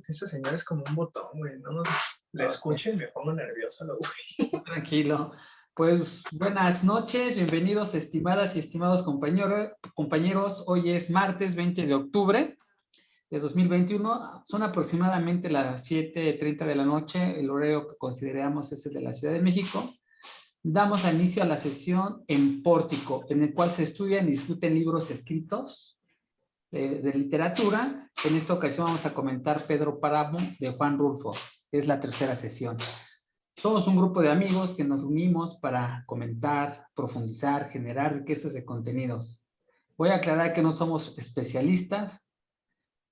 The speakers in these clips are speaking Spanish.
Esa señora es como un botón, güey, ¿no? La escucho y me pongo nervioso, güey. Tranquilo. Pues buenas noches, bienvenidos estimadas y estimados compañeros. Hoy es martes 20 de octubre de 2021. Son aproximadamente las 7:30 de la noche. El horario que consideramos es el de la Ciudad de México. Damos inicio a la sesión en Pórtico, en el cual se estudian y discuten libros escritos de literatura. En esta ocasión vamos a comentar Pedro Páramo de Juan Rulfo. Es la tercera sesión. Somos un grupo de amigos que nos reunimos para comentar, profundizar, generar riquezas de contenidos. Voy a aclarar que no somos especialistas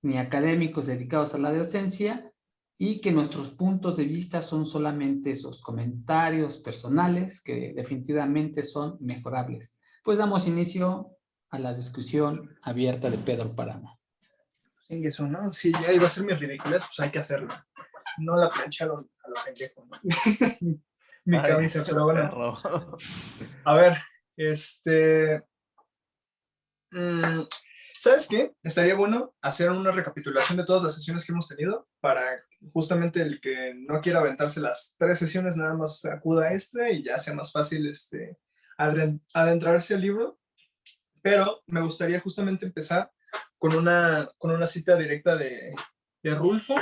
ni académicos dedicados a la docencia y que nuestros puntos de vista son solamente esos comentarios personales que definitivamente son mejorables. Pues damos inicio a la discusión abierta de Pedro Páramo. En eso, ¿no? Si ya iba a ser mis ridículas, pues hay que hacerlo. No la plancha a lo pendejo, ¿no? mi cabeza, pero bueno. A ver, ¿sabes qué? Estaría bueno hacer una recapitulación de todas las sesiones que hemos tenido para justamente el que no quiera aventarse las 3 sesiones, nada más acuda a y ya sea más fácil adentrarse al libro. Pero me gustaría justamente empezar con una cita directa de Rulfo.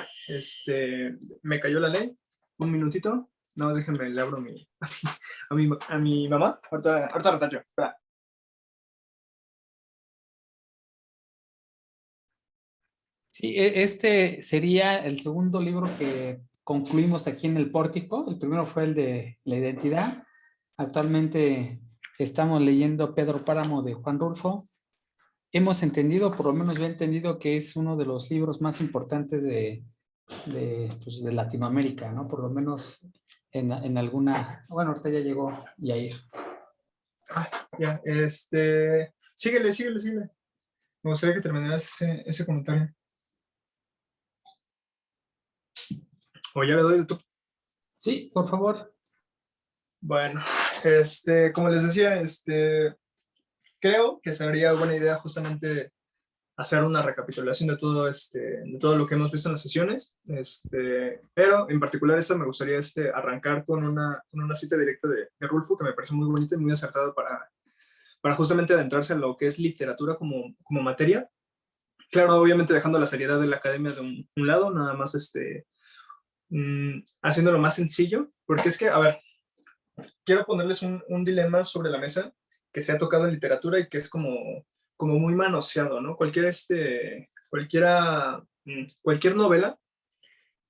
Me cayó la ley. Un minutito. Nada más déjenme, le abro a mi mamá. Ahorita retallo. Espera. Sí, este sería el segundo libro que concluimos aquí en el Pórtico. El primero fue el de la identidad. Actualmente estamos leyendo Pedro Páramo de Juan Rulfo. Hemos entendido, por lo menos yo he entendido, que es uno de los libros más importantes de Latinoamérica, ¿no? Por lo menos en alguna... Bueno, ahorita ya llegó Yair. Ya, síguele. Me gustaría que terminaras ese comentario. O ya le doy de tu. Sí, por favor. Bueno, como les decía, creo que sería buena idea justamente hacer una recapitulación de todo lo que hemos visto en las sesiones, pero en particular me gustaría arrancar con una cita directa de Rulfo, que me parece muy bonita y muy acertada para justamente adentrarse en lo que es literatura como materia. Claro, obviamente dejando la seriedad de la academia de un lado, nada más haciéndolo más sencillo, porque es que, a ver, quiero ponerles un dilema sobre la mesa que se ha tocado en literatura y que es como muy manoseado, ¿no? Cualquier novela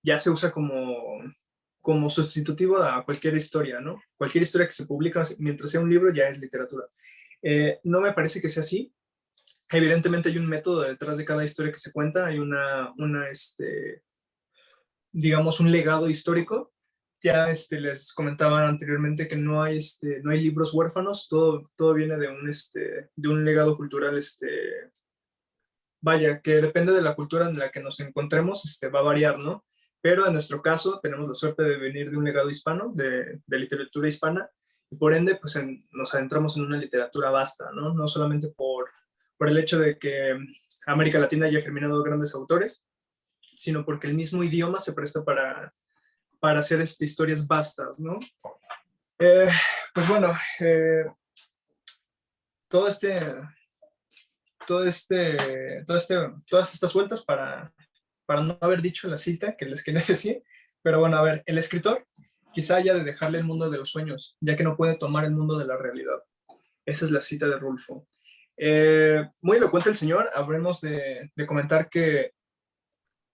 ya se usa como sustitutivo a cualquier historia, ¿no? Cualquier historia que se publica mientras sea un libro ya es literatura. No me parece que sea así. Evidentemente hay un método detrás de cada historia que se cuenta, hay digamos, un legado histórico. Ya les comentaba anteriormente que no hay libros huérfanos, todo viene de un legado cultural, vaya, que depende de la cultura en la que nos encontremos, va a variar, ¿no? Pero en nuestro caso tenemos la suerte de venir de un legado hispano, de literatura hispana, y por ende, pues nos adentramos en una literatura vasta, ¿no? No solamente por el hecho de que América Latina haya germinado grandes autores, sino porque el mismo idioma se presta para hacer historias vastas, ¿no? Pues bueno, todas estas vueltas para no haber dicho la cita que les quería decir, pero bueno, a ver, el escritor quizá haya de dejarle el mundo de los sueños, ya que no puede tomar el mundo de la realidad. Esa es la cita de Rulfo. Muy elocuente el señor. Habremos de comentar que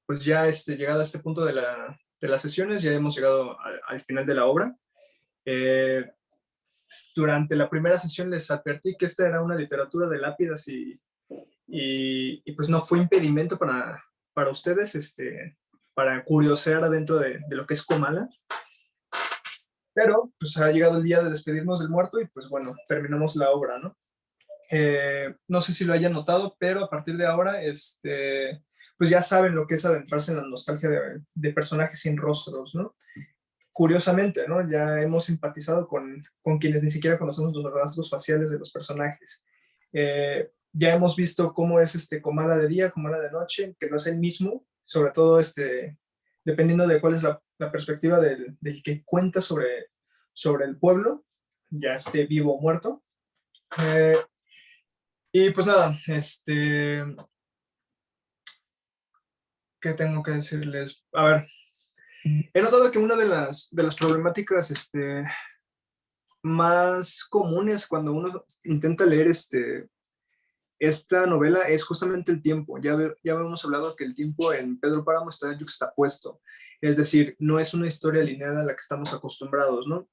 pues ya llegado a este punto de las sesiones, ya hemos llegado al final de la obra. Durante la primera sesión les advertí que esta era una literatura de lápidas y pues no fue impedimento para ustedes, para curiosear adentro de lo que es Comala. Pero pues ha llegado el día de despedirnos del muerto y pues bueno, terminamos la obra, ¿no? No sé si lo hayan notado, pero a partir de ahora, pues ya saben lo que es adentrarse en la nostalgia de personajes sin rostros, ¿no? Curiosamente, ¿no? Ya hemos empatizado con quienes ni siquiera conocemos los rasgos faciales de los personajes. ya hemos visto cómo es Comala de día, Comala de noche, que no es el mismo, sobre todo dependiendo de cuál es la perspectiva del que cuenta sobre el pueblo, ya esté vivo o muerto. Y pues nada, ¿qué tengo que decirles? A ver, he notado que una de las problemáticas más comunes cuando uno intenta leer esta novela es justamente el tiempo. Ya habíamos hablado que el tiempo en Pedro Páramo está yuxtapuesto, es decir, no es una historia lineal a la que estamos acostumbrados, ¿no?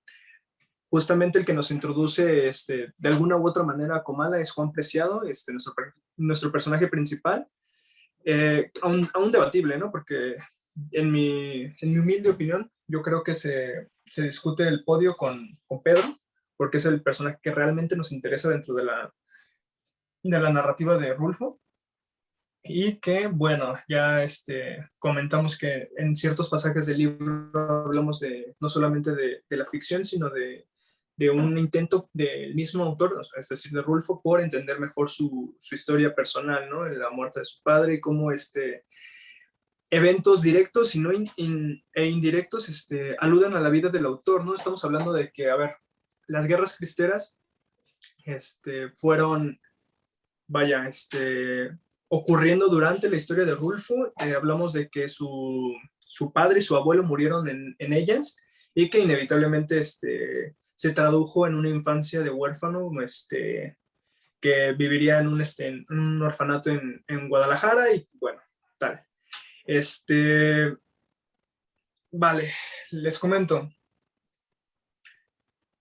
Justamente el que nos introduce de alguna u otra manera a Comala es Juan Preciado, nuestro personaje principal, aún debatible, ¿no? Porque en mi humilde opinión, yo creo que se discute el podio con Pedro, porque es el personaje que realmente nos interesa dentro de la narrativa de Rulfo. Y que, bueno, ya comentamos que en ciertos pasajes del libro hablamos no solamente de la ficción, sino de un intento del mismo autor, es decir, de Rulfo, por entender mejor su historia personal, ¿no? La muerte de su padre y cómo eventos directos y no e indirectos aluden a la vida del autor, ¿no? Estamos hablando de que, a ver, las guerras cristeras fueron, vaya, ocurriendo durante la historia de Rulfo. Hablamos de que su padre y su abuelo murieron en ellas y que inevitablemente se tradujo en una infancia de huérfano que viviría en un orfanato en Guadalajara y bueno, tal. Vale, les comento.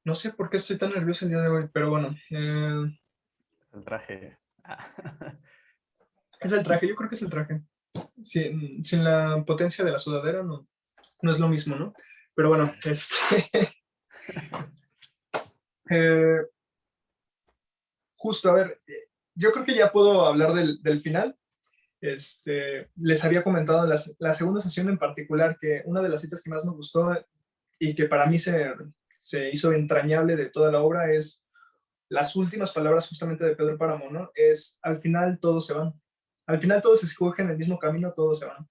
No sé por qué estoy tan nervioso el día de hoy, pero bueno. El traje. Es el traje, yo creo que es el traje. Sin la potencia de la sudadera no es lo mismo, ¿no? Pero bueno, eh, justo, a ver, yo creo que ya puedo hablar del final. Les había comentado la segunda sesión en particular que una de las citas que más me gustó y que para mí se hizo entrañable de toda la obra es las últimas palabras justamente de Pedro Páramo, ¿no? Es, al final todos se van. Al final todos escogen el mismo camino, todos se van.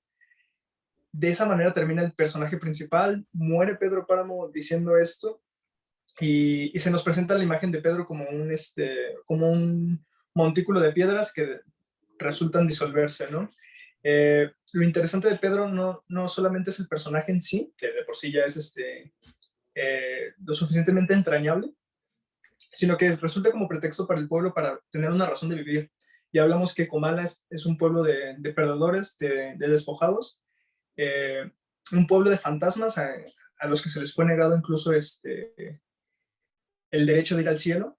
De esa manera termina el personaje principal, muere Pedro Páramo diciendo esto y se nos presenta la imagen de Pedro como un montículo de piedras que resultan disolverse, ¿no? Lo interesante de Pedro no solamente es el personaje en sí, que de por sí ya es lo suficientemente entrañable, sino que resulta como pretexto para el pueblo para tener una razón de vivir. Y hablamos que Comala es un pueblo de perdedores, de despojados, eh, un pueblo de fantasmas a los que se les fue negado incluso el derecho de ir al cielo.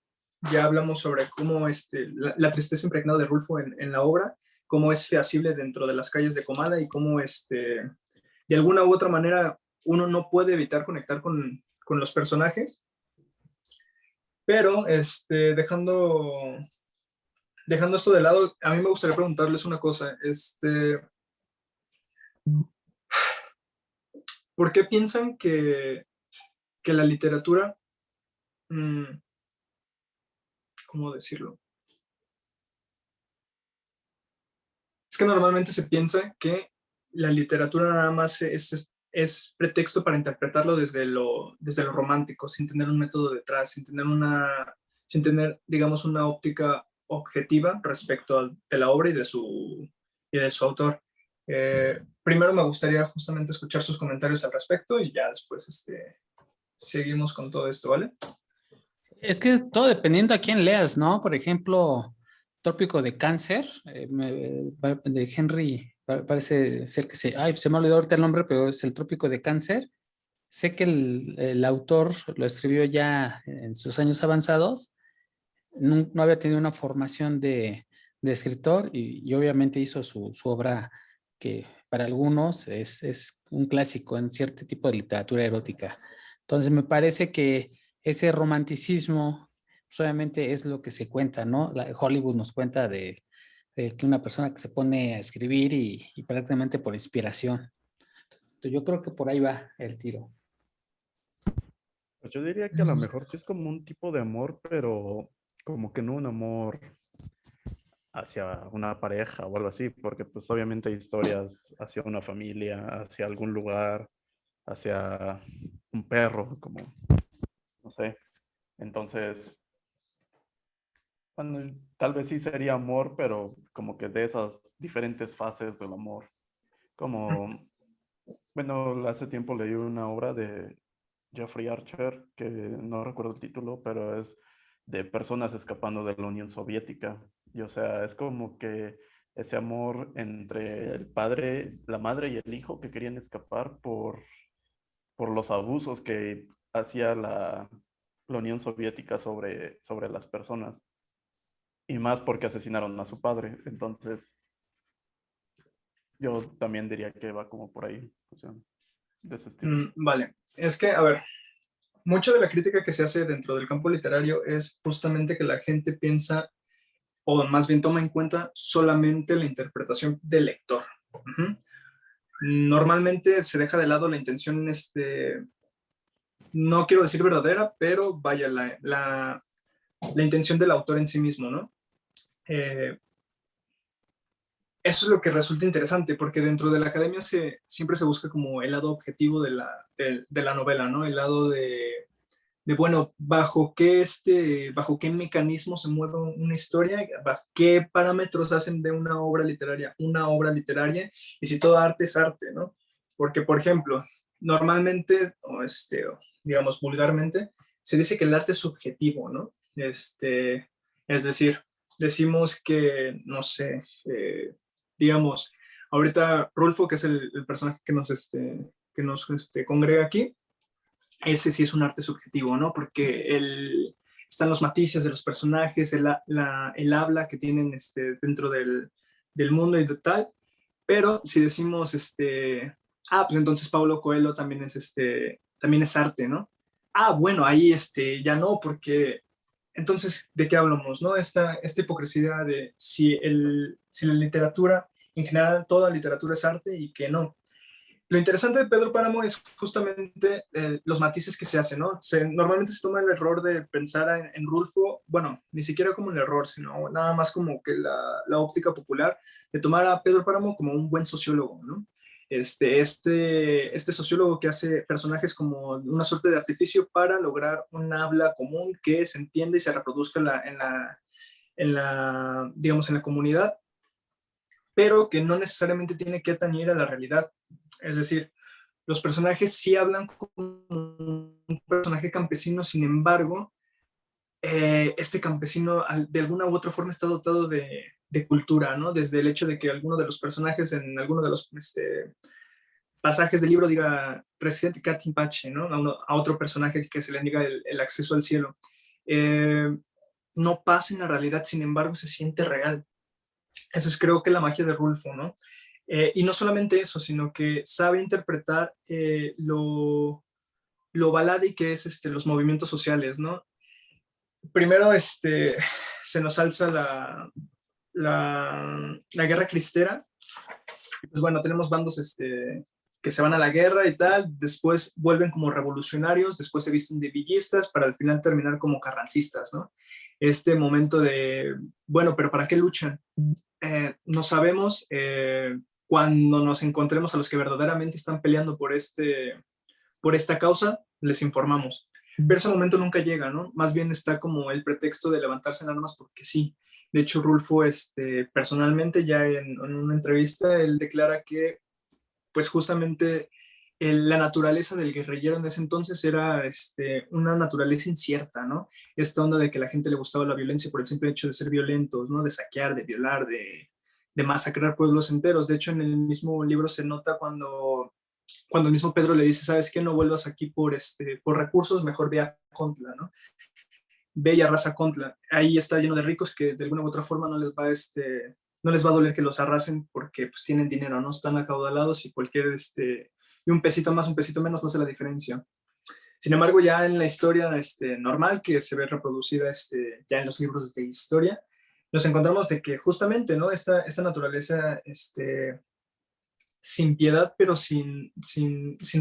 Ya hablamos sobre cómo la tristeza impregnada de Rulfo en la obra, cómo es fehacible dentro de las calles de Comala y cómo de alguna u otra manera uno no puede evitar conectar con los personajes. Pero dejando esto de lado, a mí me gustaría preguntarles una cosa. ¿Por qué piensan que la literatura, mm, ¿cómo decirlo? Es que normalmente se piensa que la literatura nada más es pretexto para interpretarlo desde lo romántico, sin tener un método detrás, sin tener, digamos, una óptica objetiva respecto de la obra y de su autor. Primero me gustaría justamente escuchar sus comentarios al respecto y ya después seguimos con todo esto, ¿vale? Es que todo dependiendo a quién leas, ¿no? Por ejemplo, Trópico de Cáncer, de Henry, parece ser que se me olvidó ahorita el nombre, pero es el Trópico de Cáncer. Sé que el autor lo escribió ya en sus años avanzados, no había tenido una formación de escritor y obviamente hizo su obra que para algunos es un clásico en cierto tipo de literatura erótica. Entonces me parece que ese romanticismo pues, obviamente es lo que se cuenta, ¿no? Hollywood nos cuenta de que una persona que se pone a escribir y prácticamente por inspiración. Entonces, yo creo que por ahí va el tiro. Pues yo diría que a lo mejor sí es como un tipo de amor, pero como que no un amor hacia una pareja o algo así, porque pues obviamente hay historias hacia una familia, hacia algún lugar, hacia un perro, como, no sé. Entonces, bueno, tal vez sí sería amor, pero como que de esas diferentes fases del amor. Como, bueno, hace tiempo leí una obra de Jeffrey Archer, que no recuerdo el título, pero es de personas escapando de la Unión Soviética. Y o sea, es como que ese amor entre el padre, la madre y el hijo que querían escapar por los abusos que hacía la Unión Soviética sobre las personas. Y más porque asesinaron a su padre. Entonces, yo también diría que va como por ahí, o sea, de ese estilo. Vale, es que, a ver, mucha de la crítica que se hace dentro del campo literario es justamente que la gente piensa, o más bien toma en cuenta solamente la interpretación del lector. Ujú. Normalmente se deja de lado la intención, no quiero decir verdadera, pero vaya, la intención del autor en sí mismo, ¿no? Eh, Eso es lo que resulta interesante, porque dentro de la academia siempre se busca como el lado objetivo de la novela, ¿no? El lado bueno, bajo qué mecanismo se mueve una historia, bajo qué parámetros hacen de una obra literaria, y si todo arte es arte, ¿no? Porque, por ejemplo, normalmente, digamos vulgarmente, se dice que el arte es subjetivo, ¿no? Es decir, decimos que, no sé, digamos, ahorita Rulfo, que es el personaje que nos congrega aquí, ese sí es un arte subjetivo, ¿no? Porque están los matices de los personajes, el habla que tienen dentro del mundo y de tal, pero si decimos, pues entonces Paulo Coelho también es arte, ¿no? Bueno, ahí ya no, porque entonces, ¿de qué hablamos, no? Esta hipocresía de si la literatura, en general, toda literatura es arte y que no. Lo interesante de Pedro Páramo es justamente los matices que se hacen, ¿no? Normalmente se toma el error de pensar en Rulfo, bueno, ni siquiera como un error, sino nada más como que la óptica popular de tomar a Pedro Páramo como un buen sociólogo, ¿no? Este sociólogo que hace personajes como una suerte de artificio para lograr un habla común que se entienda y se reproduzca digamos, en la comunidad, pero que no necesariamente tiene que atañer a la realidad. Es decir, los personajes sí hablan como un personaje campesino, sin embargo, este campesino de alguna u otra forma está dotado de cultura, ¿no? Desde el hecho de que alguno de los personajes en alguno de los pasajes del libro diga Residente Catimbache, ¿no? A otro personaje que se le niega el acceso al cielo. Eh, no pasa en la realidad, sin embargo, se siente real. Eso es, creo que, la magia de Rulfo, ¿no? Y no solamente eso, sino que sabe interpretar lo baladi que es los movimientos sociales, ¿no? Primero se nos alza la guerra cristera. Pues bueno, tenemos bandos que se van a la guerra y tal, después vuelven como revolucionarios, después se visten de villistas para al final terminar como carrancistas, ¿no? Este momento de, bueno, pero ¿para qué luchan? No sabemos. Cuando nos encontremos a los que verdaderamente están peleando por esta causa, les informamos. Pero ese momento nunca llega, ¿no? Más bien está como el pretexto de levantarse en armas porque sí. De hecho, Rulfo, personalmente, ya en una entrevista, él declara que, pues justamente, la naturaleza del guerrillero en ese entonces era una naturaleza incierta, ¿no? Esta onda de que a la gente le gustaba la violencia por el simple hecho de ser violentos, ¿no? De saquear, de violar, de masacrar pueblos enteros. De hecho, en el mismo libro se nota cuando el mismo Pedro le dice, ¿sabes qué? No vuelvas aquí por recursos, mejor ve a Contla, ¿no? Ve y arrasa Contla. Ahí está lleno de ricos que de alguna u otra forma no les va a doler que los arrasen porque pues tienen dinero, ¿no? Están acaudalados y y un pesito más, un pesito menos no hace la diferencia. Sin embargo, ya en la historia normal que se ve reproducida ya en los libros de historia, nos encontramos de que justamente, ¿no? Esta naturaleza sin piedad, pero sin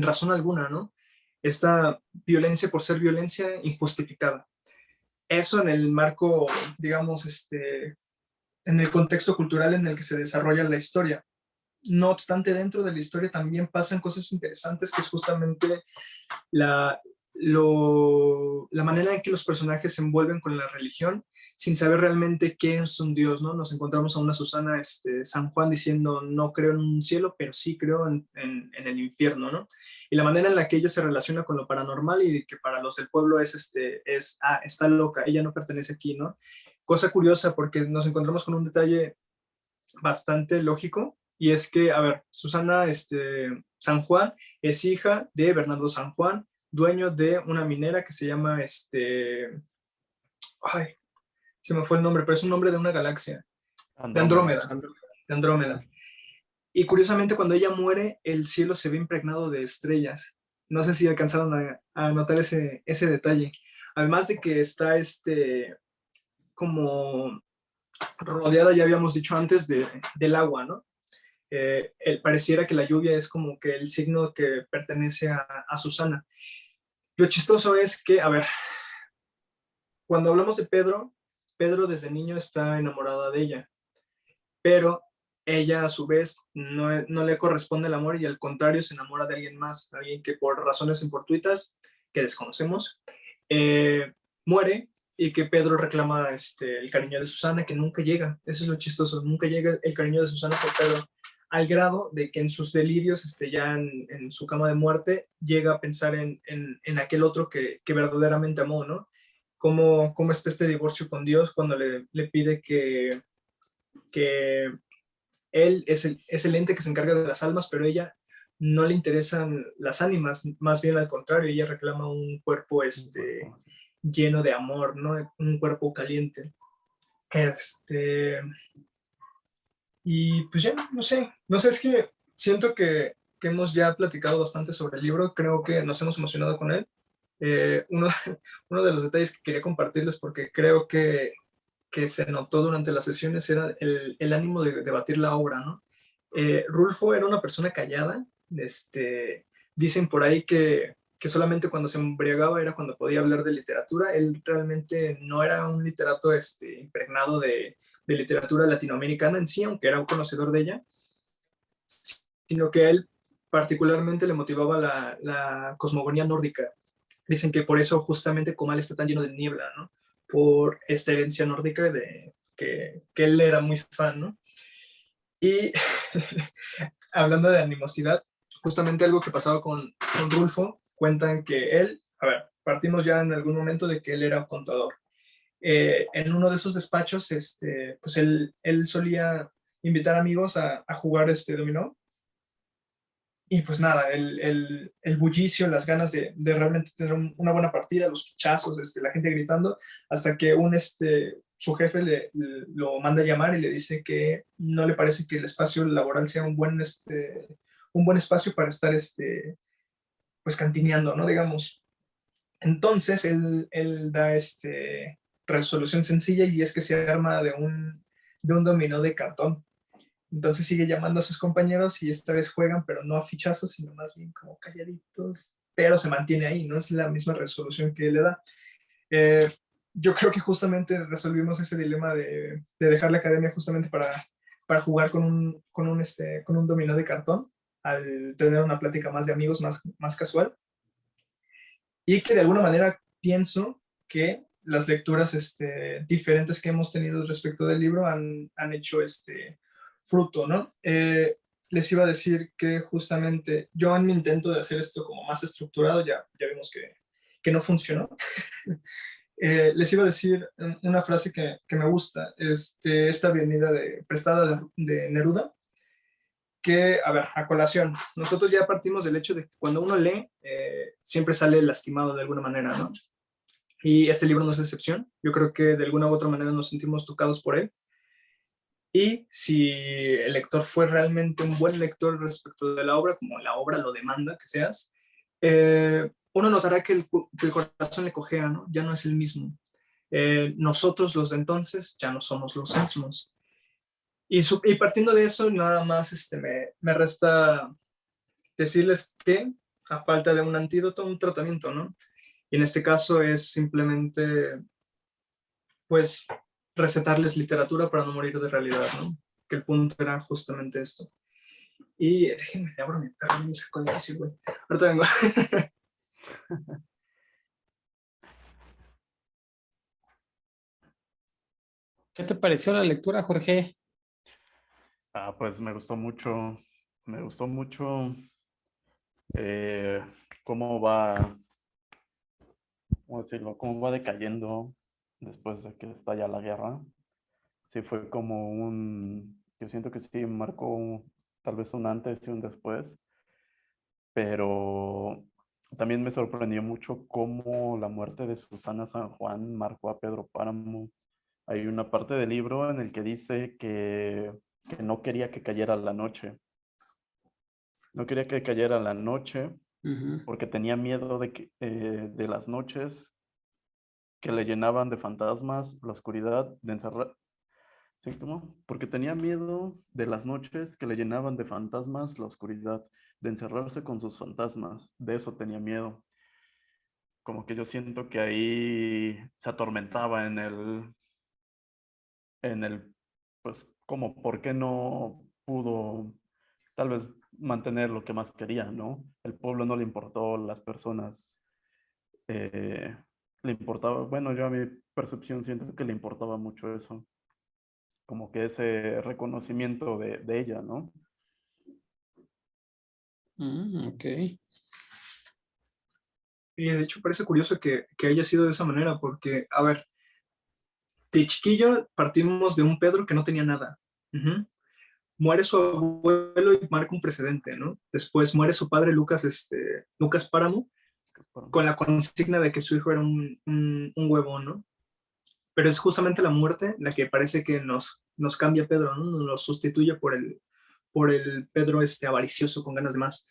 razón alguna, ¿no? Esta violencia por ser violencia injustificada. Eso en el marco, digamos, en el contexto cultural en el que se desarrolla la historia. No obstante, dentro de la historia también pasan cosas interesantes, que es justamente la, la manera en que los personajes se envuelven con la religión sin saber realmente qué es un Dios, ¿no? Nos encontramos a una Susana San Juan diciendo, no creo en un cielo, pero sí creo en el infierno, ¿no? Y la manera en la que ella se relaciona con lo paranormal y que para los del pueblo está loca, ella no pertenece aquí, ¿no? Cosa curiosa porque nos encontramos con un detalle bastante lógico, y es que, a ver, Susana San Juan es hija de Bernardo San Juan, dueño de una minera que se llama, ay, se me fue el nombre, pero es un nombre de una galaxia, de Andrómeda. Andrómeda, de Andrómeda. Y curiosamente, cuando ella muere, el cielo se ve impregnado de estrellas. No sé si alcanzaron a notar ese detalle. Además de que está como rodeada, ya habíamos dicho antes, del agua, ¿no? Pareciera que la lluvia es como que el signo que pertenece a Susana. Lo chistoso es que, a ver, cuando hablamos de Pedro, Pedro desde niño está enamorada de ella, pero ella a su vez no le corresponde el amor y al contrario se enamora de alguien más, alguien que por razones infortuitas que desconocemos, muere, y que Pedro reclama el cariño de Susana, que nunca llega. Eso es lo chistoso, nunca llega el cariño de Susana por Pedro, al grado de que en sus delirios, ya en su cama de muerte, llega a pensar en aquel otro que verdaderamente amó, ¿no? Cómo está este divorcio con Dios cuando le pide que él es el ente que se encarga de las almas, pero ella no le interesan las ánimas, más bien al contrario, ella reclama un cuerpo lleno de amor, ¿no? Un cuerpo caliente. Y pues ya, no sé, es que siento que hemos ya platicado bastante sobre el libro, creo que nos hemos emocionado con él. Uno, uno de los detalles que quería compartirles, porque creo que se notó durante las sesiones, era el ánimo de debatir la obra, ¿no? Rulfo era una persona callada, dicen por ahí que solamente cuando se embriagaba era cuando podía hablar de literatura. Él realmente no era un literato impregnado de literatura latinoamericana en sí, aunque era un conocedor de ella, sino que a él particularmente le motivaba la cosmogonía nórdica. Dicen que por eso justamente Comal está tan lleno de niebla, ¿no? Por esta herencia nórdica que él era muy fan, ¿no? Y hablando de animosidad, justamente algo que pasaba con Rulfo, cuentan que él, a ver, partimos ya en algún momento de que él era un contador. En uno de esos despachos, pues él solía invitar amigos a jugar dominó. Y pues nada, el bullicio, las ganas de realmente tener una buena partida, los fichazos, la gente gritando, hasta que su jefe lo manda a llamar y le dice que no le parece que el espacio laboral sea un buen espacio para estar pues cantineando, ¿no? Digamos. Entonces él da resolución sencilla, y es que se arma de un dominó de cartón. Entonces sigue llamando a sus compañeros y esta vez juegan, pero no a fichazos, sino más bien como calladitos, pero se mantiene ahí, no es la misma resolución que le da. Eh, yo creo que justamente resolvimos ese dilema de dejar la academia justamente para jugar con un dominó de cartón, al tener una plática más de amigos, más casual, y que de alguna manera pienso que las lecturas diferentes que hemos tenido respecto del libro han hecho fruto, ¿no? Les iba a decir que justamente yo, en mi intento de hacer esto como más estructurado, ya vimos que no funcionó. Les iba a decir una frase que me gusta, esta avenida prestada de Neruda, que, a ver, a colación, nosotros ya partimos del hecho de que cuando uno lee, siempre sale lastimado de alguna manera, ¿no? Y este libro no es la excepción. Yo creo que de alguna u otra manera nos sentimos tocados por él. Y si el lector fue realmente un buen lector respecto de la obra, como la obra lo demanda que seas, uno notará que el corazón le cojea, ¿no? Ya no es el mismo. Nosotros, los de entonces, ya no somos los mismos. Y partiendo de eso, nada más me resta decirles que, a falta de un antídoto, un tratamiento, ¿no? Y en este caso es simplemente, pues, recetarles literatura para no morir de realidad, ¿no? Que el punto era justamente esto. Y déjenme, le abro mi perro y me saco de aquí, güey. Ahorita vengo. ¿Qué te pareció la lectura, Jorge? Pues me gustó mucho cómo va, ¿cómo decirlo? Cómo va decayendo después de que estalla la guerra. Sí, fue como yo siento que sí marcó tal vez un antes y un después, pero también me sorprendió mucho cómo la muerte de Susana San Juan marcó a Pedro Páramo. Hay una parte del libro en el que dice que no quería que cayera la noche. No quería que cayera la noche Ujú. porque tenía miedo de las noches que le llenaban de fantasmas, la oscuridad, de encerrar. ¿Sí, cómo? Porque tenía miedo de las noches que le llenaban de fantasmas, la oscuridad, de encerrarse con sus fantasmas. De eso tenía miedo. Como que yo siento que ahí se atormentaba pues, como, ¿por qué no pudo tal vez mantener lo que más quería, ¿no? El pueblo no le importó, las personas eh, le importaba, bueno, yo a mi percepción siento que le importaba mucho eso, como que ese reconocimiento de ella, ¿no? Ok. Y de hecho parece curioso que haya sido de esa manera, porque, a ver, de chiquillo partimos de un Pedro que no tenía nada. Ujú. Muere su abuelo y marca un precedente, ¿no? Después muere su padre Lucas, Lucas Páramo, con la consigna de que su hijo era un huevón, ¿no? Pero es justamente la muerte la que parece que nos cambia a Pedro, ¿no? Nos sustituye por el Pedro avaricioso con ganas de más,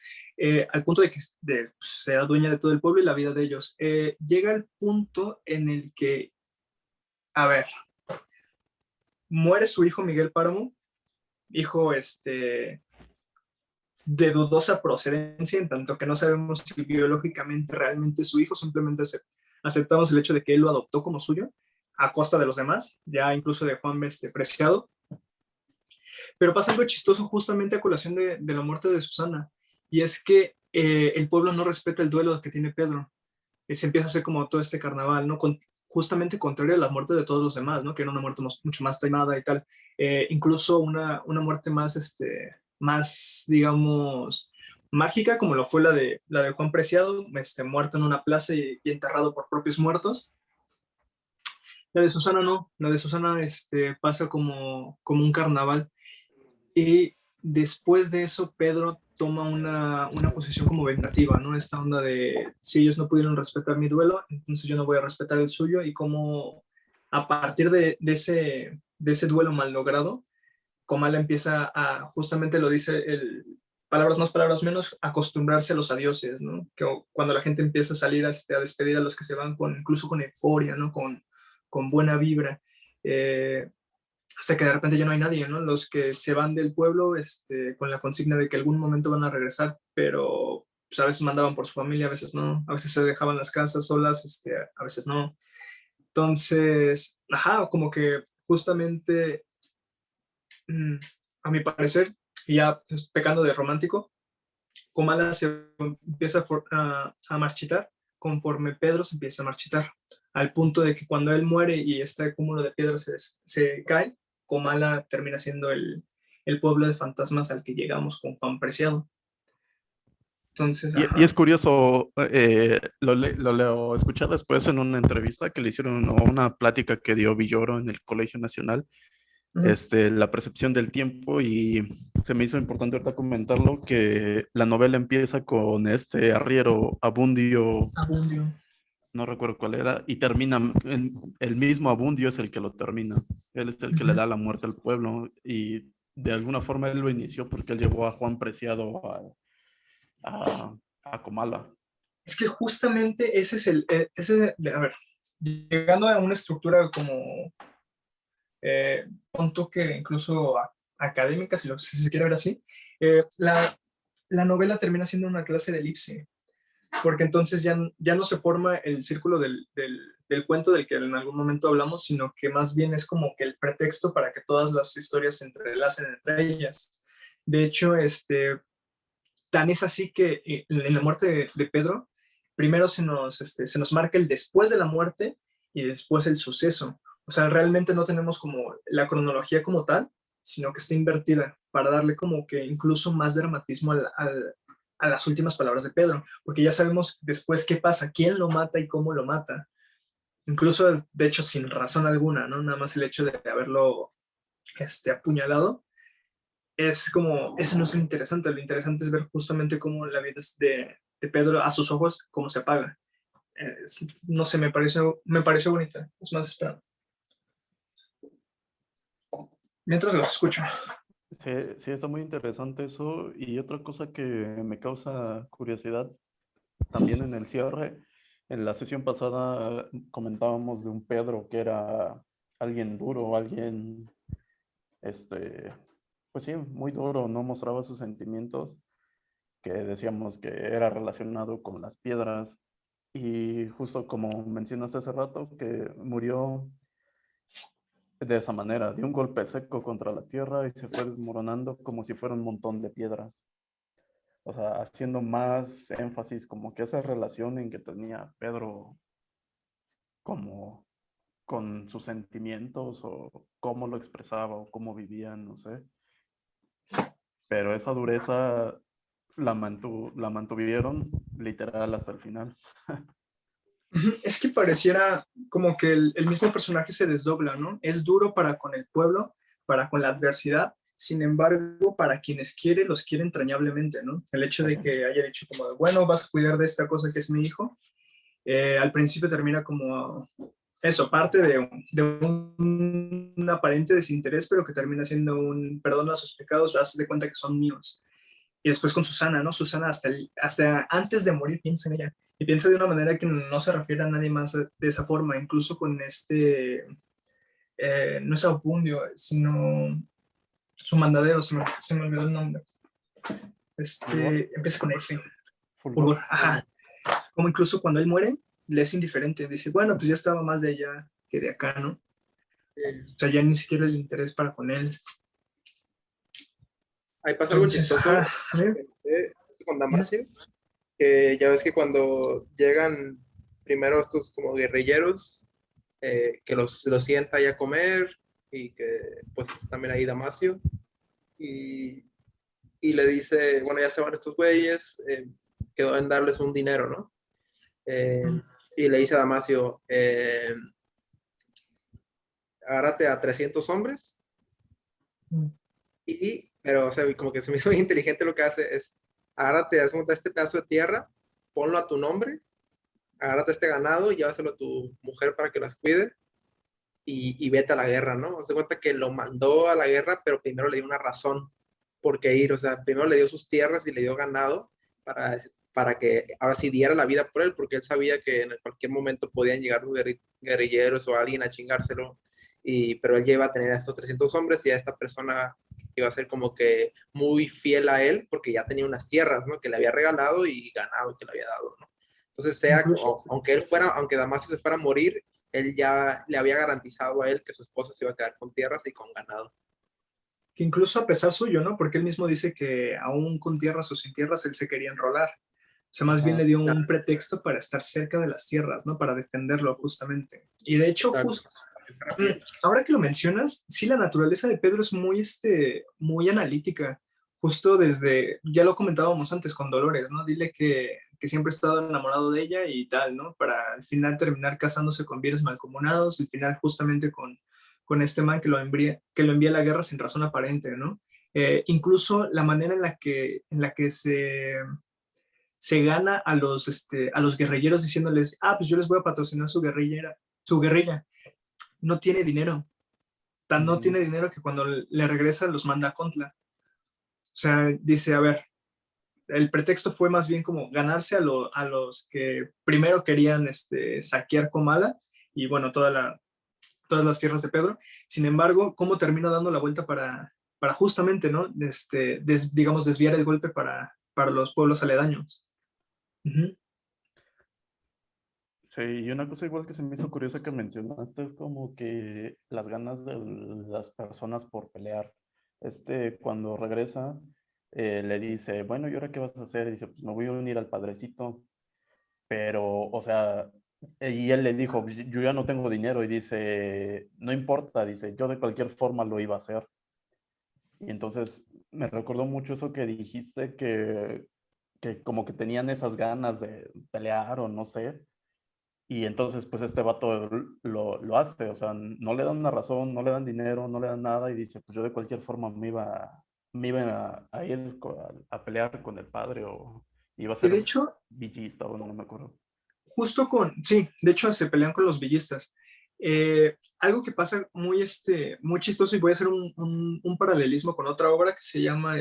al punto de que pues, sea dueña de todo el pueblo y la vida de ellos. Llega el punto en el que, a ver, muere su hijo Miguel Páramo, hijo de dudosa procedencia, en tanto que no sabemos si biológicamente realmente es su hijo, simplemente aceptamos el hecho de que él lo adoptó como suyo, a costa de los demás, ya incluso de Juan Preciado. Pero pasa algo chistoso justamente a colación de la muerte de Susana, y es que el pueblo no respeta el duelo que tiene Pedro, y se empieza a hacer como todo este carnaval, ¿no? Justamente contrario a la muerte de todos los demás, ¿no? Que era una muerte mucho más taimada y tal. Incluso una muerte más, digamos, mágica, como lo fue la de Juan Preciado, muerto en una plaza y enterrado por propios muertos. La de Susana no, la de Susana pasa como un carnaval. Y después de eso, Pedro toma una posición como vengativa, ¿no? Esta onda de, si ellos no pudieron respetar mi duelo, entonces yo no voy a respetar el suyo, y como a partir de ese duelo mal logrado, Comala empieza justamente lo dice palabras más, palabras menos, acostumbrarse a los adioses, ¿no? Que cuando la gente empieza a salir a despedir a los que se van incluso con euforia, ¿no? Con buena vibra. Hasta que de repente ya no hay nadie, ¿no? Los que se van del pueblo con la consigna de que algún momento van a regresar, pero pues, a veces mandaban por su familia, a veces no, a veces se dejaban las casas solas, a veces no. Entonces, ajá, como que justamente, mm, a mi parecer, y ya pues, pecando de romántico, Comala se empieza a marchitar conforme Pedro se empieza a marchitar, al punto de que cuando él muere y este cúmulo de piedras se cae, Comala termina siendo el pueblo de fantasmas al que llegamos con Juan Preciado. Entonces, Y es ajá. curioso, lo escuché después en una entrevista que le hicieron, o una plática que dio Villoro en el Colegio Nacional, Uh-huh. la percepción del tiempo, y se me hizo importante ahorita comentarlo, que la novela empieza con este arriero Abundio, Abundio. no recuerdo cuál era, y termina, el mismo Abundio es el que lo termina, él es el que le Uh-huh. da la muerte al pueblo, y de alguna forma él lo inició porque él llevó a Juan Preciado a Comala. Es que justamente ese es a ver, llegando a una estructura como un toque incluso académica, si se quiere ver así, la novela termina siendo una clase de elipse, porque entonces ya no se forma el círculo del del cuento del que en algún momento hablamos, sino que más bien es como que el pretexto para que todas las historias se entrelacen entre ellas. De hecho, tan es así que en la muerte de Pedro, primero se nos marca el después de la muerte y después el suceso. O sea, realmente no tenemos como la cronología como tal, sino que está invertida para darle como que incluso más dramatismo a las últimas palabras de Pedro, porque ya sabemos después qué pasa, quién lo mata y cómo lo mata. Incluso, de hecho, sin razón alguna, ¿no? Nada más el hecho de haberlo apuñalado es como, eso no es lo interesante es ver justamente cómo la vida de Pedro a sus ojos, cómo se apaga. No sé, me pareció bonita, es más esperado. Mientras lo escucho. Sí, sí, está muy interesante eso. Y otra cosa que me causa curiosidad también en el cierre, en la sesión pasada comentábamos de un Pedro que era alguien duro, alguien, pues sí, muy duro, no mostraba sus sentimientos, que decíamos que era relacionado con las piedras. Y justo como mencionaste hace rato, que murió de esa manera, de un golpe seco contra la tierra y se fue desmoronando como si fuera un montón de piedras. O sea, haciendo más énfasis como que esa relación en que tenía Pedro como con sus sentimientos o cómo lo expresaba o cómo vivía, no sé. Pero esa dureza la mantuvieron literal hasta el final. Es que pareciera como que el mismo personaje se desdobla, ¿no? Es duro para con el pueblo, para con la adversidad, sin embargo, para quienes quiere, los quiere entrañablemente, ¿no? El hecho de que haya dicho como, bueno, vas a cuidar de esta cosa que es mi hijo, al principio termina como eso, parte de un aparente desinterés, pero que termina siendo un perdón a sus pecados, haz de cuenta que son míos. Y después con Susana, ¿no? Susana hasta antes de morir piensa en ella. Y piensa de una manera que no se refiere a nadie más de esa forma, incluso con no es Aupundio, sino su mandadero, se me olvidó el nombre. Empieza con F. Fulgor. Ajá. Como incluso cuando él muere, le es indiferente. Dice, bueno, pues ya estaba más de allá que de acá, ¿no? O sea, ya ni siquiera el interés para con él. Ahí pasa algo chistoso con Damasio, que ya ves que cuando llegan primero estos como guerrilleros, que los sienta ahí a comer y que pues también ahí Damasio y le dice, bueno, ya se van estos güeyes, quedó en darles un dinero, ¿no? Y le dice a Damasio, agárrate a 300 hombres pero, o sea, como que se me hizo muy inteligente lo que hace es, agárrate, haz este pedazo de tierra, ponlo a tu nombre, agárrate este ganado y llévaselo a tu mujer para que las cuide y vete a la guerra, ¿no? Haz de cuenta que lo mandó a la guerra, pero primero le dio una razón por qué ir, o sea, primero le dio sus tierras y le dio ganado para que ahora sí diera la vida por él, porque él sabía que en cualquier momento podían llegar los guerrilleros o alguien a chingárselo, pero él lleva a tener a estos 300 hombres y a esta persona iba a ser como que muy fiel a él, porque ya tenía unas tierras, ¿no? Que le había regalado y ganado que le había dado, ¿no? Entonces, aunque Damasio se fuera a morir, él ya le había garantizado a él que su esposa se iba a quedar con tierras y con ganado. Que incluso a pesar suyo, ¿no? Porque él mismo dice que aún con tierras o sin tierras, él se quería enrolar. O sea, más bien le dio un pretexto para estar cerca de las tierras, ¿no? Para defenderlo justamente. Y de hecho, ahora que lo mencionas, sí, la naturaleza de Pedro es muy analítica. Justo desde, ya lo comentábamos antes con Dolores, ¿no? Dile que siempre ha estado enamorado de ella y tal, ¿no? Para al final terminar casándose con bienes mancomunados, al final justamente con este man que lo envía a la guerra sin razón aparente, ¿no? Incluso la manera en la que se gana a los guerrilleros diciéndoles, pues yo les voy a patrocinar su guerrilla. No tiene dinero. No tiene dinero que cuando le regresa los manda a Contla. O sea, dice, a ver, el pretexto fue más bien como ganarse a los que primero querían saquear Comala y bueno, todas las tierras de Pedro. Sin embargo, ¿cómo termina dando la vuelta para justamente, ¿no? Digamos, desviar el golpe para los pueblos aledaños? Sí, y una cosa igual que se me hizo curiosa que mencionaste es como que las ganas de las personas por pelear. Cuando regresa, le dice, bueno, ¿y ahora qué vas a hacer? Y dice, pues me voy a unir al padrecito. Pero, o sea, y él le dijo, "Pues, yo ya no tengo dinero", y dice, no importa, dice, yo de cualquier forma lo iba a hacer. Y entonces me recordó mucho eso que dijiste, que como que tenían esas ganas de pelear o no sé. Y entonces, pues este vato lo hace, o sea, no le dan una razón, no le dan dinero, no le dan nada y dice, pues yo de cualquier forma me iba a ir a pelear con el padre o iba a Y ser de hecho, villista o no me acuerdo. sí, de hecho se pelean con los villistas. Algo que pasa muy chistoso, y voy a hacer un paralelismo con otra obra que se llama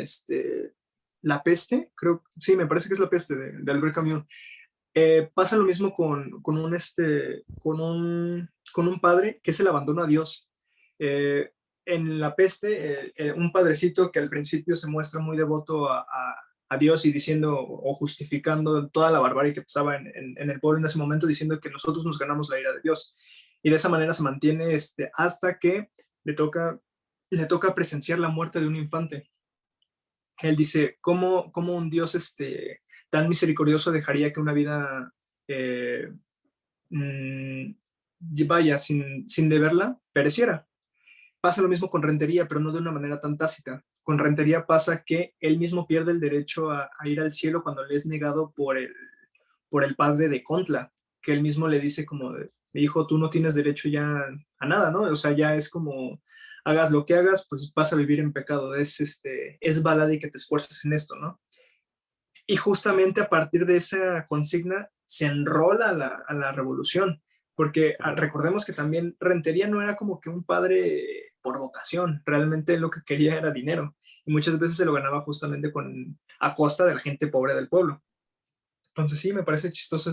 La Peste, creo, sí, me parece que es La Peste de Albert Camus. Pasa lo mismo con un padre que es el abandono a Dios. Eh, en La Peste, un padrecito que al principio se muestra muy devoto a Dios y diciendo o justificando toda la barbarie que pasaba en el pueblo en ese momento, diciendo que nosotros nos ganamos la ira de Dios. Y de esa manera se mantiene hasta que le toca, le toca presenciar la muerte de un infante. Él dice, ¿cómo un Dios tan misericordioso dejaría que una vida, eh, mm, vaya, sin deberla, pereciera? Pasa lo mismo con Rentería, pero no de una manera tan tácita. Con Rentería pasa que él mismo pierde el derecho a ir al cielo cuando le es negado por el padre de Contla, que él mismo le dice como, hijo, tú no tienes derecho ya a nada, ¿no? O sea, ya es como, hagas lo que hagas, pues vas a vivir en pecado. Es balada y que te esfuerces en esto, ¿no? Y justamente a partir de esa consigna se enrola a la revolución, porque Sí, recordemos que también Rentería no era como que un padre por vocación, realmente lo que quería era dinero, y muchas veces se lo ganaba justamente a costa de la gente pobre del pueblo. Entonces sí, me parece chistoso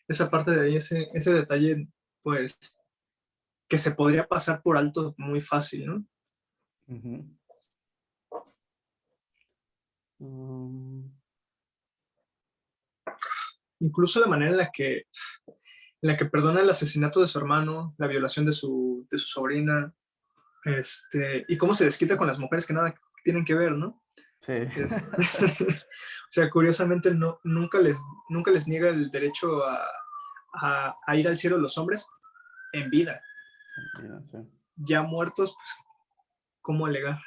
esa parte de ahí, ese detalle, pues, que se podría pasar por alto muy fácil, ¿no? ujú. Mm, Incluso la manera en la que perdona el asesinato de su hermano, la violación de su sobrina, y cómo se desquita con las mujeres que nada tienen que ver, ¿no? sí. O sea, curiosamente nunca les niega el derecho a ir al cielo los hombres en vida. Mira, sí. Ya muertos, pues, ¿cómo alegar?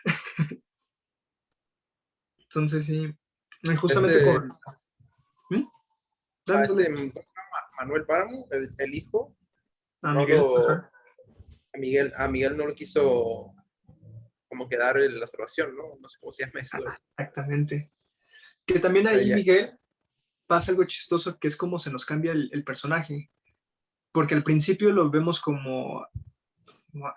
Entonces sí, y justamente Este, con... ¿Mm? a Dale, dale. Manuel Páramo, el hijo, A no Miguel, lo, ajá, a Miguel no lo quiso como que dar la salvación, ¿no? No sé cómo se llama eso. exactamente. Que también O sea, ahí, ya, Miguel, pasa algo chistoso, que es como se nos cambia el personaje, porque al principio lo vemos como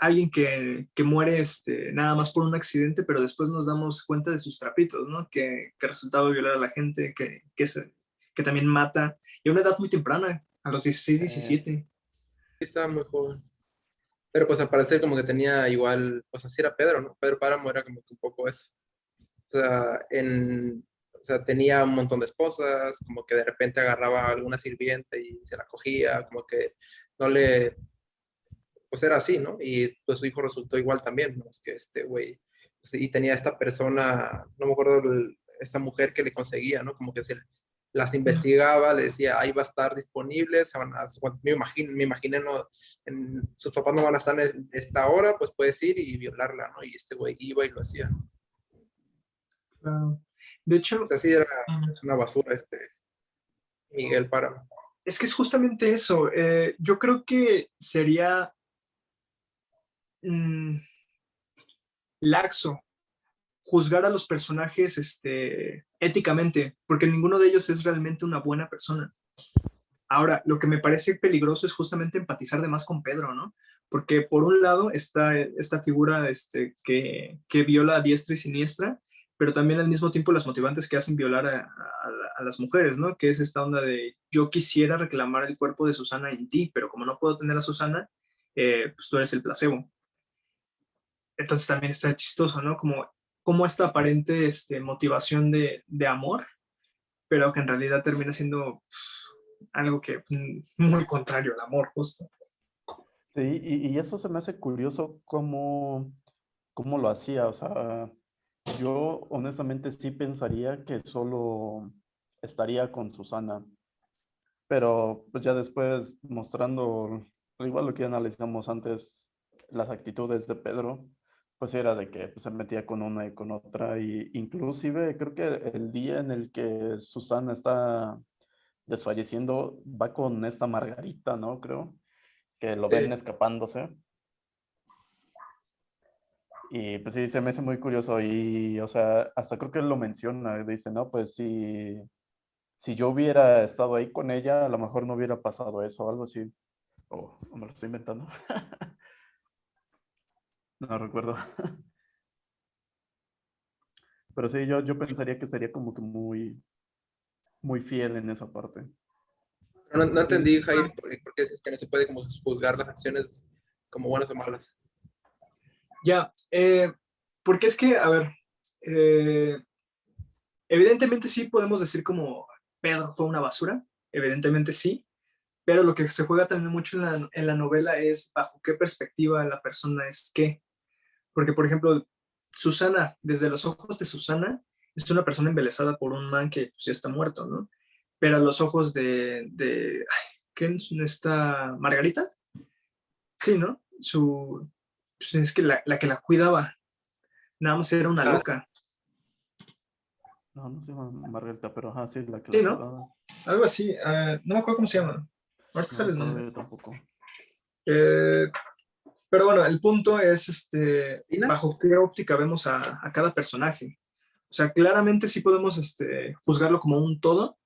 alguien que muere nada más por un accidente, pero después nos damos cuenta de sus trapitos, ¿no? Que resultaba violar a la gente, que también mata, y a una edad muy temprana, a los 16, Eh, 17. estaba muy joven. Pero pues al parecer como que tenía igual, pues así era Pedro, ¿no? Pedro Páramo era como que un poco eso. O sea, o sea, tenía un montón de esposas, como que de repente agarraba a alguna sirviente y se la cogía, como que no le, pues era así, ¿no? Y pues su hijo resultó igual también, ¿no? Es que este güey, pues, y tenía esta persona, no me acuerdo, esta mujer que le conseguía, ¿no? Como que se las investigaba, le decía, ahí va a estar disponible, me imaginé, ¿no? Sus papás no van a estar en esta hora, pues puedes ir y violarla, ¿no? Y este güey iba y lo hacía. O Claro. De hecho, sea, sí era una basura Miguel Páramo. es que es justamente eso. Yo creo que sería mm, laxo juzgar a los personajes éticamente, porque ninguno de ellos es realmente una buena persona. Ahora, lo que me parece peligroso es justamente empatizar de más con Pedro, ¿no? Porque por un lado está esta figura que viola a diestra y siniestra, pero también al mismo tiempo las motivantes que hacen violar a las mujeres, ¿no? Que es esta onda de yo quisiera reclamar el cuerpo de Susana en ti, pero como no puedo tener a Susana, pues tú eres el placebo. Entonces también está chistoso, ¿no? Como esta aparente motivación de amor, pero que en realidad termina siendo algo que muy contrario al amor, justo. Sí, y eso se me hace curioso cómo lo hacía. O sea, yo honestamente sí pensaría que solo estaría con Susana, pero pues ya después mostrando, igual lo que analizamos antes, las actitudes de Pedro, pues era de que pues, se metía con una y con otra, y inclusive creo que el día en el que Susana está desfalleciendo va con esta Margarita, ¿no? Creo que lo ven Sí. escapándose. Y pues sí, se me hace muy curioso y, o sea, hasta creo que él lo menciona, dice, no, pues si yo hubiera estado ahí con ella, a lo mejor no hubiera pasado eso o algo así. O me lo estoy inventando. No recuerdo. Pero sí, yo pensaría que sería como que muy fiel en esa parte. No Y entendí, Jair, por qué es que no se puede como juzgar las acciones como buenas o malas. Ya, porque es que, a ver, eh, evidentemente sí podemos decir como Pedro fue una basura, evidentemente sí, pero lo que se juega también mucho en la novela es bajo qué perspectiva la persona es qué. Porque, por ejemplo, Susana, desde los ojos de Susana, es una persona embelesada por un man que pues, ya está muerto, ¿no? Pero a los ojos ay, ¿qué es esta Margarita? Sí, ¿no? Pues es que la que la cuidaba, nada más era una Ah, loca. no se llama Margarita, pero ajá, sí, la que la Sí, ¿no? cuidaba. Algo así. No me acuerdo cómo se llama. Ahorita No sale el recuerdo nombre. yo tampoco. Eh, pero bueno, el punto es ¿Tina? bajo qué óptica vemos a cada personaje. O sea, claramente sí podemos juzgarlo como un todo,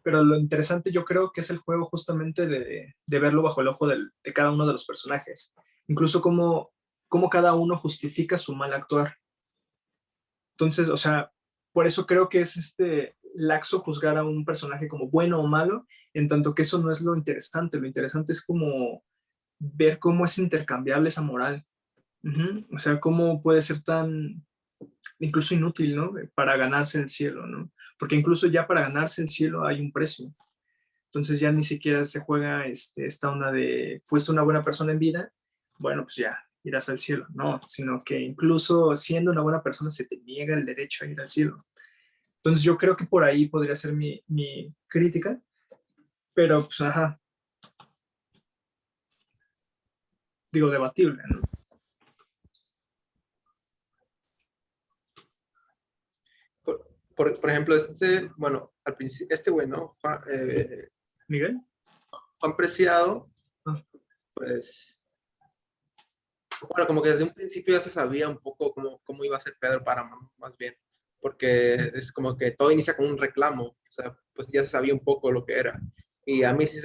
pero lo interesante yo creo que es el juego justamente de verlo bajo el ojo de cada uno de los personajes. Incluso cómo cada uno justifica su mal actuar. Entonces, o sea, por eso creo que es laxo juzgar a un personaje como bueno o malo, en tanto que eso no es lo interesante es como ver cómo es intercambiable esa moral. Ujú. O sea, cómo puede ser tan incluso inútil, ¿no? Para ganarse el cielo, ¿no? Porque incluso ya para ganarse el cielo hay un precio. Entonces ya ni siquiera se juega esta onda de, fuiste una buena persona en vida, bueno, pues ya, irás al cielo. No, sino que incluso siendo una buena persona se te niega el derecho a ir al cielo. Entonces yo creo que por ahí podría ser mi crítica, pero pues ajá, digo debatible, ¿no? Por ejemplo, bueno, al principio, este güey, ¿no? Miguel. Juan Preciado, Ah, pues, bueno, como que desde un principio ya se sabía un poco cómo iba a ser Pedro Páramo, más bien, porque es como que todo inicia con un reclamo, o sea, pues ya se sabía un poco lo que era. Y a mí sí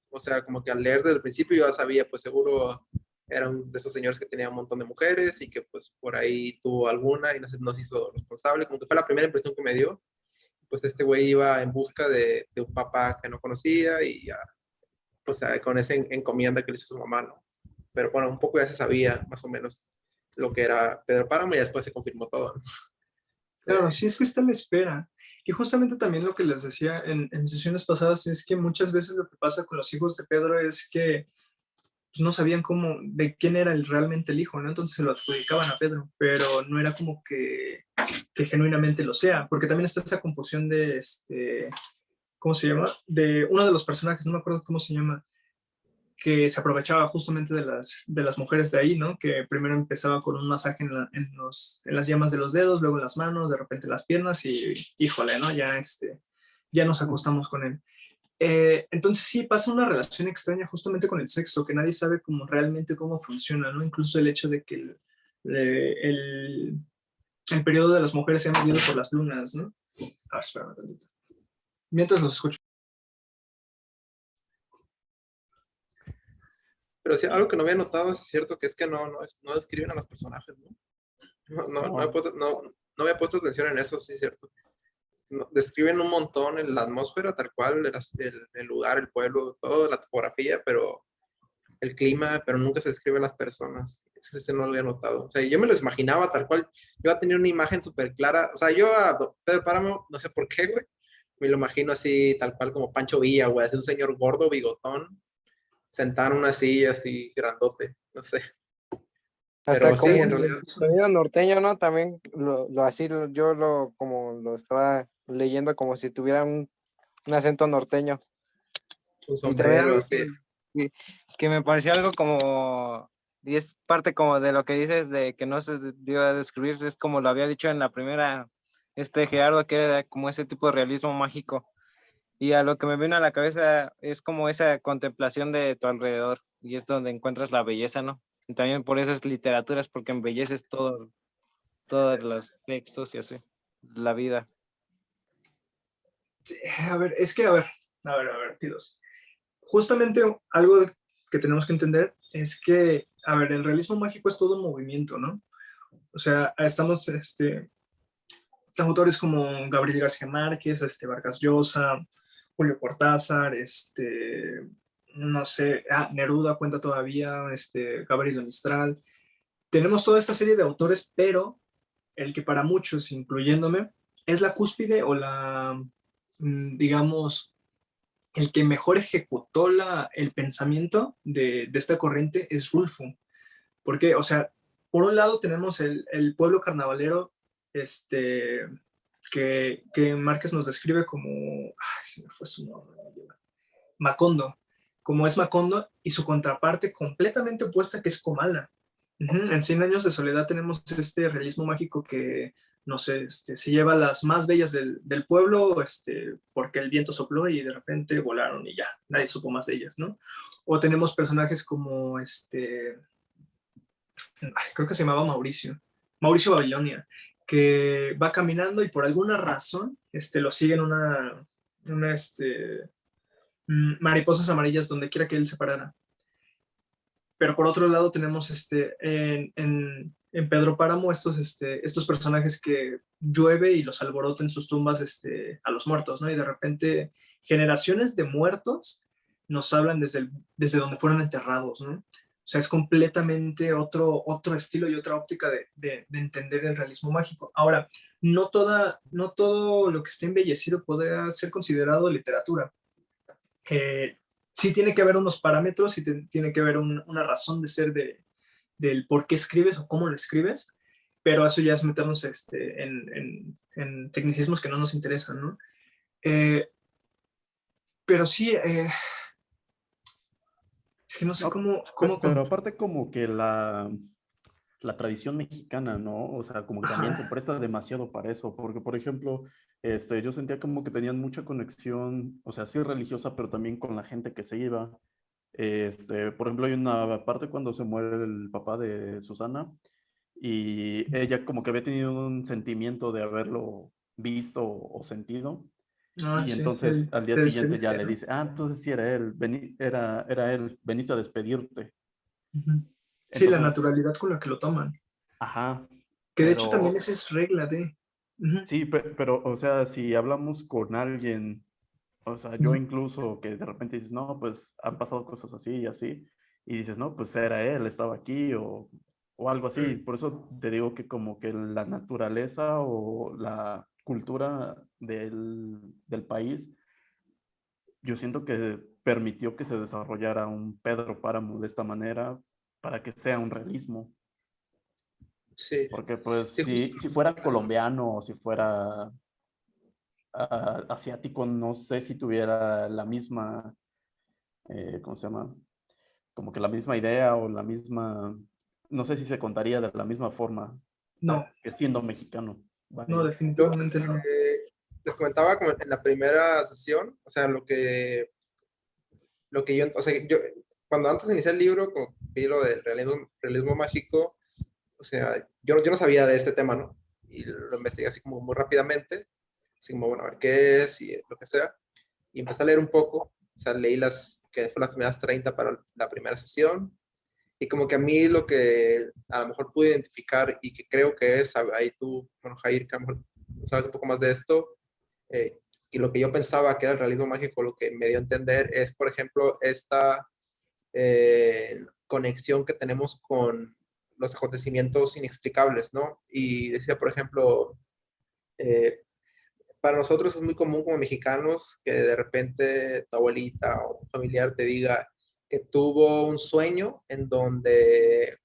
o sea, como que al leer desde el principio yo ya sabía, pues seguro era uno de esos señores que tenía un montón de mujeres y que pues por ahí tuvo alguna y no se hizo responsable, como que fue la primera impresión que me dio. Pues este güey iba en busca de un papá que no conocía y ya, pues con esa encomienda que le hizo su mamá, ¿no? Pero bueno, un poco ya se sabía más o menos lo que era Pedro Páramo y después se confirmó todo, ¿no? claro, sí es que está en la espera. Y justamente también lo que les decía en sesiones pasadas es que muchas veces lo que pasa con los hijos de Pedro es que pues, no sabían de quién era realmente el hijo, ¿no? Entonces se lo adjudicaban a Pedro, pero no era como que genuinamente lo sea, porque también está esa confusión ¿cómo se llama? De uno de los personajes, no me acuerdo cómo se llama, que se aprovechaba justamente de las mujeres de ahí, ¿no? Que primero empezaba con un masaje en las yemas de los dedos, luego en las manos, de repente en las piernas y híjole, ¿no? Ya nos acostamos con él. Entonces sí pasa una relación extraña justamente con el sexo, que nadie sabe realmente cómo funciona, ¿no? Incluso el hecho de que el periodo de las mujeres sea medido por las lunas, ¿no? Ah, espérame tantito. Mientras los escucho. Pero sí, algo que no había notado es cierto que es que no describen a los personajes, ¿no? No, No había puesto atención en eso, sí es cierto. Describen un montón en la atmósfera, tal cual, el lugar, el pueblo, toda la topografía, pero el clima, pero nunca se describe a las personas. Eso sí no lo había notado. O sea, yo me los imaginaba tal cual. Yo iba a tener una imagen súper clara. O sea, yo a Pedro Páramo, no sé por qué, güey, Me lo imagino así, tal cual como Pancho Villa, güey, así un señor gordo, bigotón, sentado en una silla así grandote, no sé. Pero Hasta sí, como en un realidad, sonido norteño, ¿no? También como lo estaba leyendo como si tuviera un acento norteño. un Y también sombrero algo así. que me pareció algo como, y es parte como de lo que dices de que no se dio a describir, es como lo había dicho en la primera, Gerardo, que era como ese tipo de realismo mágico. Y a lo que me vino a la cabeza es como esa contemplación de tu alrededor, y es donde encuentras la belleza, ¿no? Y también por eso es literatura, es porque embelleces todos los textos y así, la vida. A ver, es que, a ver, Pidos. Justamente algo que tenemos que entender es que, a ver, el realismo mágico es todo un movimiento, ¿no? O sea, estamos, autores como Gabriel García Márquez, Vargas Llosa, Julio Cortázar, no sé, Neruda cuenta todavía, Gabriel Mistral. Tenemos toda esta serie de autores, pero el que para muchos, incluyéndome, es la cúspide o digamos, el que mejor ejecutó el pensamiento de esta corriente es Rulfo. Porque, o sea, por un lado tenemos el pueblo carnavalero, que Márquez nos describe como, ay, se me fue su nombre, Macondo, como es Macondo, y su contraparte completamente opuesta que es Comala. En 100 años de soledad tenemos este realismo mágico que, no sé, se lleva las más bellas del pueblo, porque el viento sopló y de repente volaron y ya, nadie supo más de ellas, ¿no? O tenemos personajes como creo que se llamaba Mauricio Babilonia, que va caminando y por alguna razón, lo siguen una mariposas amarillas donde quiera que él se parara. Pero por otro lado tenemos en Pedro Páramo estos personajes que llueve y los alborota en sus tumbas a los muertos, ¿no? Y de repente generaciones de muertos nos hablan desde donde fueron enterrados, ¿no? O sea, es completamente otro estilo y otra óptica de entender el realismo mágico. Ahora, no todo lo que esté embellecido puede ser considerado literatura. Sí tiene que haber unos parámetros y tiene que haber una razón de ser del por qué escribes o cómo lo escribes, pero eso ya es meternos en tecnicismos que no nos interesan, ¿no? Eh, pero sí, es que no sé No, cómo pero aparte como que la tradición mexicana, ¿no? O sea, como que también se Ajá. presta demasiado para eso, porque por ejemplo, yo sentía como que tenían mucha conexión, o sea, sí religiosa, pero también con la gente que se iba. Por ejemplo, hay una parte cuando se muere el papá de Susana y ella como que había tenido un sentimiento de haberlo visto o sentido. Y Sí, entonces al día te siguiente ya despediste, le ¿no? dice, entonces sí era él, era él, veniste a despedirte. Ujú. Sí, la Entonces, naturalidad con la que lo toman, ajá, que de hecho también pero esa es regla de... Ujú, sí, pero, o sea, si hablamos con alguien, o sea, yo ujú, incluso que de repente dices, no, pues han pasado cosas así y así, y dices, no, pues era él, estaba aquí o algo así. Mm, Por eso te digo que como que la naturaleza o la cultura del país, yo siento que permitió que se desarrollara un Pedro Páramo de esta manera para que sea un realismo. sí, Porque pues sí, justo. si fuera colombiano o si fuera asiático, no sé si tuviera la misma, ¿cómo se llama? Como que la misma idea o la misma, no sé si se contaría de la misma forma No, que siendo mexicano. no, Vaya. Yo definitivamente no. les comentaba como en la primera sesión, o sea, lo que yo, o sea, yo, cuando antes de iniciar el libro, como vi lo del realismo mágico, o sea, yo no sabía de este tema, ¿no? Y lo investigué así como muy rápidamente, así como, bueno, a ver qué es y lo que sea. Y empecé a leer un poco, o sea, leí que fue las primeras 30 para la primera sesión, y como que a mí lo que a lo mejor pude identificar y que creo que es, ahí tú, bueno, Jair, que a lo mejor sabes un poco más de esto, eh, y lo que yo pensaba que era el realismo mágico, lo que me dio a entender es, por ejemplo, esta conexión que tenemos con los acontecimientos inexplicables, ¿no? Y decía, por ejemplo, eh, para nosotros es muy común como mexicanos que de repente tu abuelita o un familiar te diga que tuvo un sueño en donde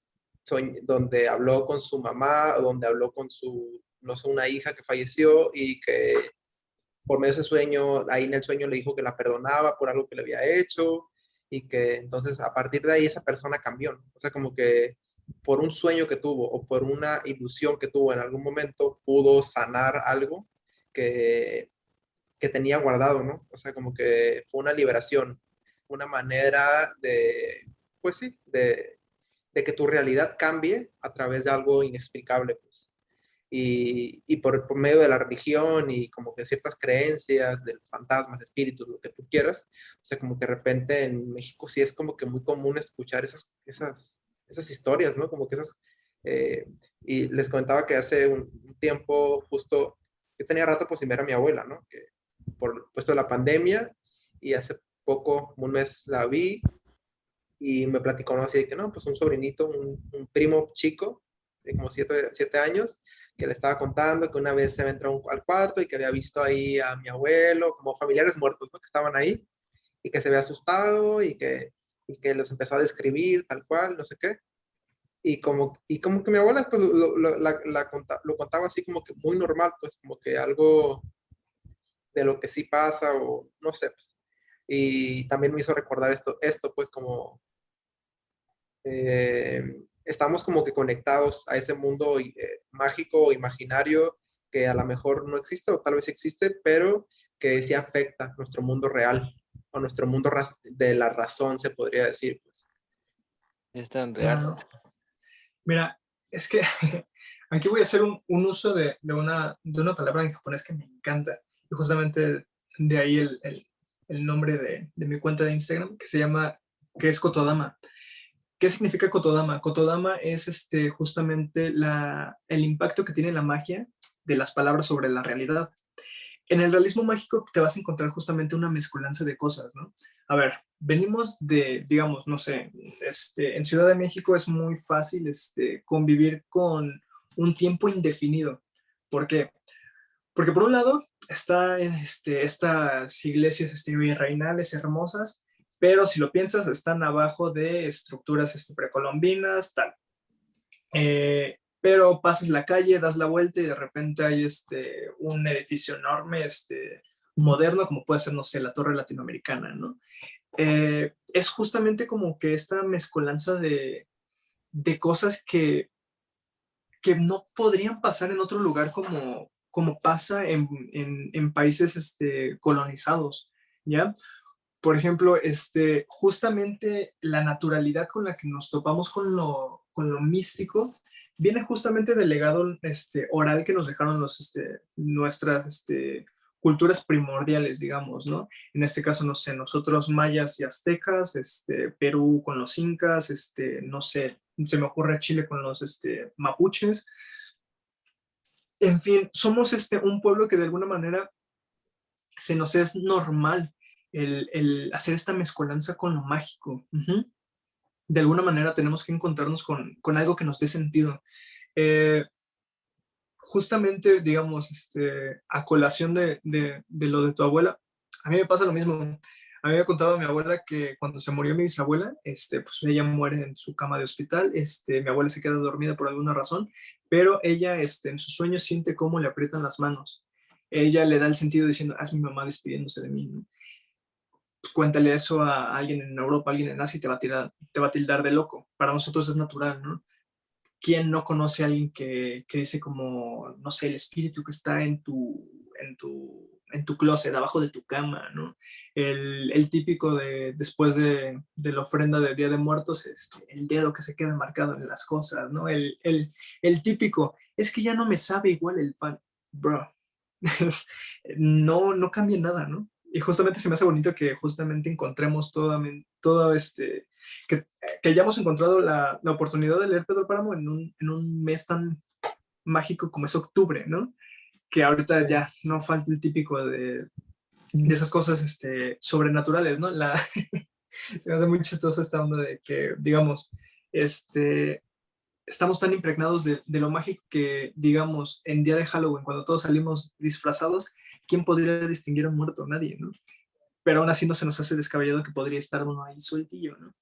habló con su mamá o donde habló con su, no sé, una hija que falleció y que por medio de ese sueño, ahí en el sueño le dijo que la perdonaba por algo que le había hecho y que entonces a partir de ahí esa persona cambió, ¿no? O sea, como que por un sueño que tuvo o por una ilusión que tuvo en algún momento pudo sanar algo que, que tenía guardado, ¿no? O sea, como que fue una liberación, una manera de, pues sí, de que tu realidad cambie a través de algo inexplicable, pues. Y por medio de la religión y como que ciertas creencias de los fantasmas, espíritus, lo que tú quieras, o sea, como que de repente en México sí es como que muy común escuchar esas historias, ¿no? Como que esas... eh, y les comentaba que hace un tiempo justo, yo tenía rato pues sin ver a mi abuela, ¿no? Que por puesto de la pandemia y hace poco, un mes la vi y me platicó, ¿no? Así de que no, pues un sobrinito, un primo chico de como 7 años, que le estaba contando que una vez se había entrado al cuarto y que había visto ahí a mi abuelo, como familiares muertos, ¿no? Que estaban ahí y que se había asustado y que los empezó a describir tal cual, no sé qué. Y como que mi abuela pues, lo contaba así como que muy normal, pues como que algo de lo que sí pasa o no sé. Pues. Y también me hizo recordar esto pues como estamos como que conectados a ese mundo mágico o imaginario que a lo mejor no existe o tal vez existe, pero que sí afecta nuestro mundo real o nuestro mundo de la razón, se podría decir. Pues. Es tan real. Claro. Mira, es que aquí voy a hacer un uso de una palabra en japonés que me encanta. Y justamente de ahí el nombre de mi cuenta de Instagram, que es Kotodama. ¿Qué significa Kotodama? Kotodama es justamente el impacto que tiene la magia de las palabras sobre la realidad. En el realismo mágico te vas a encontrar justamente una mezcolanza de cosas, ¿no? A ver, venimos digamos, no sé, en Ciudad de México es muy fácil convivir con un tiempo indefinido. ¿Por qué? Porque por un lado está estas iglesias virreinales hermosas, pero si lo piensas están abajo de estructuras precolombinas, tal. Pero pasas la calle, das la vuelta y de repente hay un edificio enorme, moderno, como puede ser, no sé, la Torre Latinoamericana, ¿no? Es justamente como que esta mezcolanza de cosas que no podrían pasar en otro lugar como pasa en países colonizados, ¿ya? Por ejemplo, justamente la naturalidad con la que nos topamos con lo místico viene justamente del legado oral que nos dejaron nuestras culturas primordiales, digamos, ¿no? En este caso, no sé, nosotros mayas y aztecas, Perú con los incas, no sé, se me ocurre Chile con los mapuches. En fin, somos un pueblo que de alguna manera se nos es normal el hacer esta mezcolanza con lo mágico. Uh-huh. De alguna manera tenemos que encontrarnos con algo que nos dé sentido. Justamente, digamos, a colación de lo de tu abuela, a mí me pasa lo mismo. A mí me contaba mi abuela que cuando se murió mi bisabuela, pues ella muere en su cama de hospital, mi abuela se queda dormida por alguna razón, pero ella en sus sueños siente cómo le aprietan las manos. Ella le da el sentido diciendo, es mi mamá despidiéndose de mí, ¿no? Pues cuéntale eso a alguien en Europa, alguien en Asia y te va a tildar de loco. Para nosotros es natural, ¿no? ¿Quién no conoce a alguien que dice como, no sé, el espíritu que está en tu closet, abajo de tu cama, ¿no? El típico después de la ofrenda de Día de Muertos, el dedo que se queda marcado en las cosas, ¿no? El típico, es que ya no me sabe igual el pan, bro. No cambia nada, ¿no? Y justamente se me hace bonito que justamente encontremos todo que hayamos encontrado la oportunidad de leer Pedro Páramo en un mes tan mágico como es octubre, ¿no? Que ahorita ya no falta el típico de esas cosas sobrenaturales, ¿no? Se me hace muy chistoso esta onda de que, digamos, estamos tan impregnados de lo mágico que, digamos, en día de Halloween, cuando todos salimos disfrazados, ¿quién podría distinguir a un muerto? Nadie, ¿no? Pero aún así no se nos hace descabellado que podría estar uno ahí sueltillo, ¿no?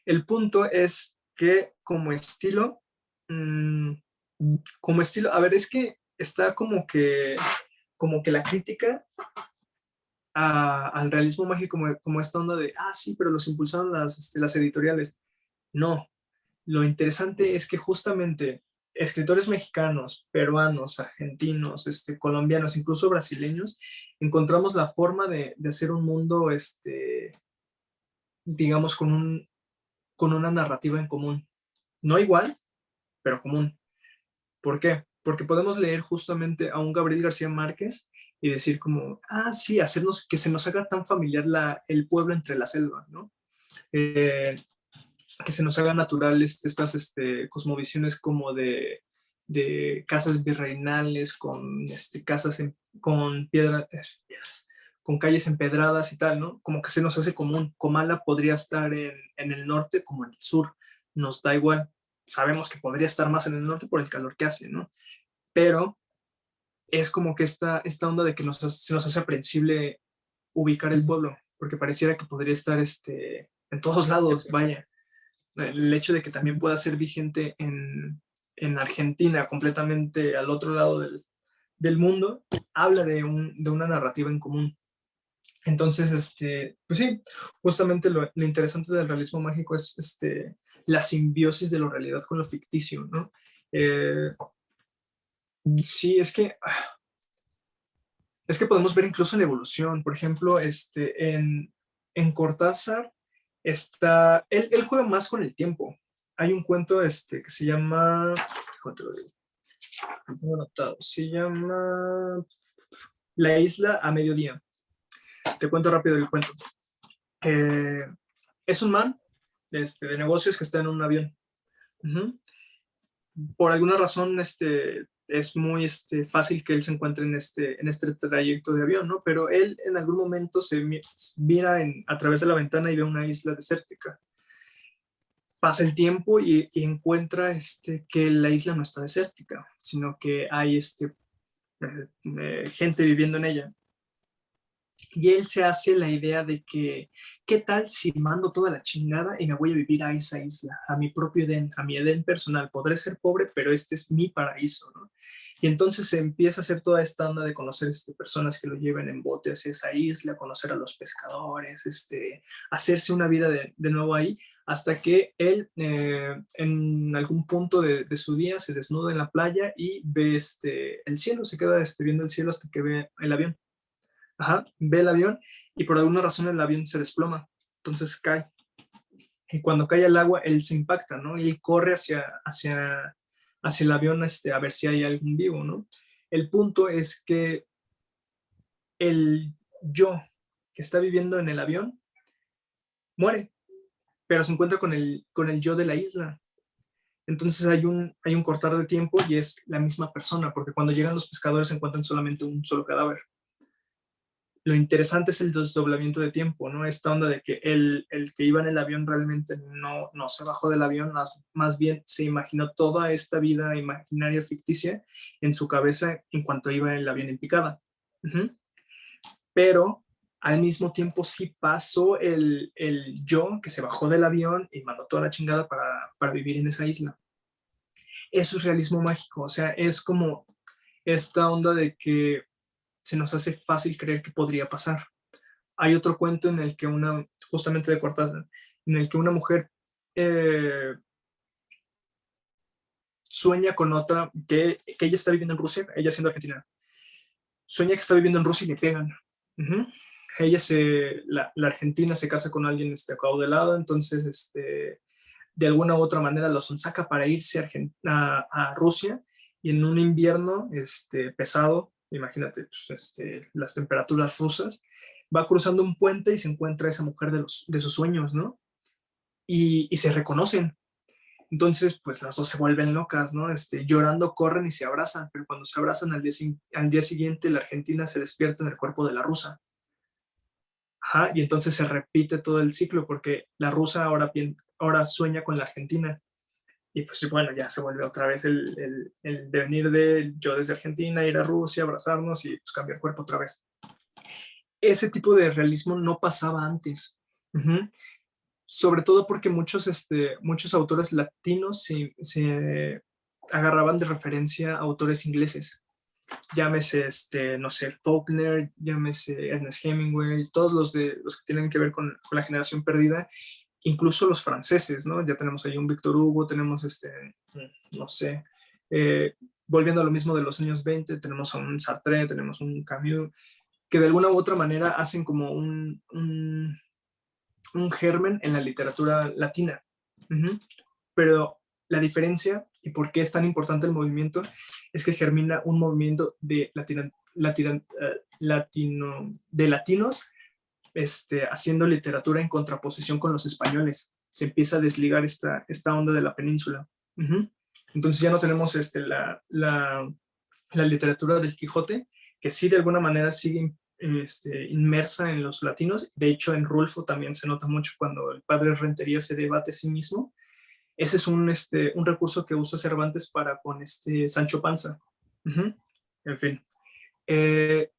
El punto es que como estilo, a ver, es que está como que la crítica al realismo mágico como esta onda de, sí, pero los impulsaron las editoriales. No, lo interesante es que justamente escritores mexicanos, peruanos, argentinos, colombianos, incluso brasileños, encontramos la forma de hacer un mundo, digamos, con una narrativa en común. No igual, pero común. ¿Por qué? Porque podemos leer justamente a un Gabriel García Márquez y decir como, sí, hacernos que se nos haga tan familiar el pueblo entre la selva, ¿no? Que se nos haga natural estas cosmovisiones como de casas virreinales con casas con piedras, con calles empedradas y tal, ¿no? Como que se nos hace común. Comala podría estar en el norte como en el sur, nos da igual. Sabemos que podría estar más en el norte por el calor que hace, ¿no? Pero es como que esta onda de que se nos hace aprensible ubicar el pueblo, porque pareciera que podría estar en todos lados, vaya. El hecho de que también pueda ser vigente en Argentina, completamente al otro lado del mundo, habla de una narrativa en común. Entonces, pues sí, justamente lo interesante del realismo mágico es la simbiosis de la realidad con lo ficticio, ¿no? Sí, es que podemos ver incluso la evolución. Por ejemplo, en Cortázar él juega más con el tiempo. Hay un cuento que se llama, ¿cómo te lo digo? Lo tengo anotado. Se llama La isla a mediodía. Te cuento rápido el cuento. Es un man de negocios que está en un avión. Uh-huh. Por alguna razón, es muy fácil que él se encuentre en este trayecto de avión, ¿no? Pero él en algún momento se mira a través de la ventana y ve una isla desértica. Pasa el tiempo y encuentra que la isla no está desértica, sino que hay gente viviendo en ella. Y él se hace la idea de que, ¿qué tal si mando toda la chingada y me voy a vivir a esa isla, a mi propio Edén, a mi Edén personal? Podré ser pobre, pero este es mi paraíso, ¿no? Y entonces se empieza a hacer toda esta onda de conocer personas que lo lleven en bote hacia esa isla, conocer a los pescadores, hacerse una vida de nuevo ahí, hasta que él en algún punto de su día se desnuda en la playa y ve el cielo, se queda viendo el cielo hasta que ve el avión. Ajá, ve el avión y por alguna razón el avión se desploma, entonces cae. Y cuando cae al agua, él se impacta, ¿no? Y él corre hacia el avión a ver si hay algún vivo, ¿no? El punto es que el yo que está viviendo en el avión muere, pero se encuentra con el yo de la isla. Entonces hay un cortar de tiempo y es la misma persona, porque cuando llegan los pescadores se encuentran solamente un solo cadáver. Lo interesante es el desdoblamiento de tiempo, ¿no? Esta onda de que el que iba en el avión realmente no se bajó del avión, más bien se imaginó toda esta vida imaginaria ficticia en su cabeza en cuanto iba el avión en picada. Uh-huh. Pero al mismo tiempo sí pasó el yo que se bajó del avión y mandó toda la chingada para vivir en esa isla. Eso es realismo mágico, o sea, es como esta onda de que se nos hace fácil creer que podría pasar. Hay otro cuento en el que justamente de Cortázar, en el que una mujer sueña con otra, que ella está viviendo en Rusia, ella siendo argentina, sueña que está viviendo en Rusia y le pegan. Uh-huh. Ella la argentina se casa con alguien acaudalado, entonces de alguna u otra manera lo sonsaca para irse a Rusia, y en un invierno pesado, imagínate, pues, las temperaturas rusas, va cruzando un puente y se encuentra esa mujer de sus sueños, ¿no? Y se reconocen. Entonces, pues las dos se vuelven locas, ¿no? Llorando corren y se abrazan, pero cuando se abrazan al día siguiente, la argentina se despierta en el cuerpo de la rusa. Ajá, y entonces se repite todo el ciclo porque la rusa ahora sueña con la argentina. Y pues bueno, ya se vuelve otra vez el devenir de yo desde Argentina, ir a Rusia, abrazarnos y pues cambiar cuerpo otra vez. Ese tipo de realismo no pasaba antes. Ujú. Sobre todo porque muchos autores latinos se agarraban de referencia a autores ingleses. Llámese, no sé, Faulkner, llámese Ernest Hemingway, todos los que tienen que ver con la generación perdida, incluso los franceses, ¿no? Ya tenemos ahí un Víctor Hugo, tenemos no sé, volviendo a lo mismo de los años 20, tenemos a un Sartre, tenemos un Camus, que de alguna u otra manera hacen como un germen en la literatura latina. Uh-huh. Pero la diferencia y por qué es tan importante el movimiento es que germina un movimiento de latinos haciendo literatura en contraposición con los españoles. Se empieza a desligar esta onda de la península. Uh-huh. Entonces ya no tenemos la literatura del Quijote, que sí de alguna manera sigue inmersa en los latinos. De hecho, en Rulfo también se nota mucho cuando el padre Rentería se debate a sí mismo. Ese es un recurso que usa Cervantes para con Sancho Panza. Uh-huh. En fin. Ese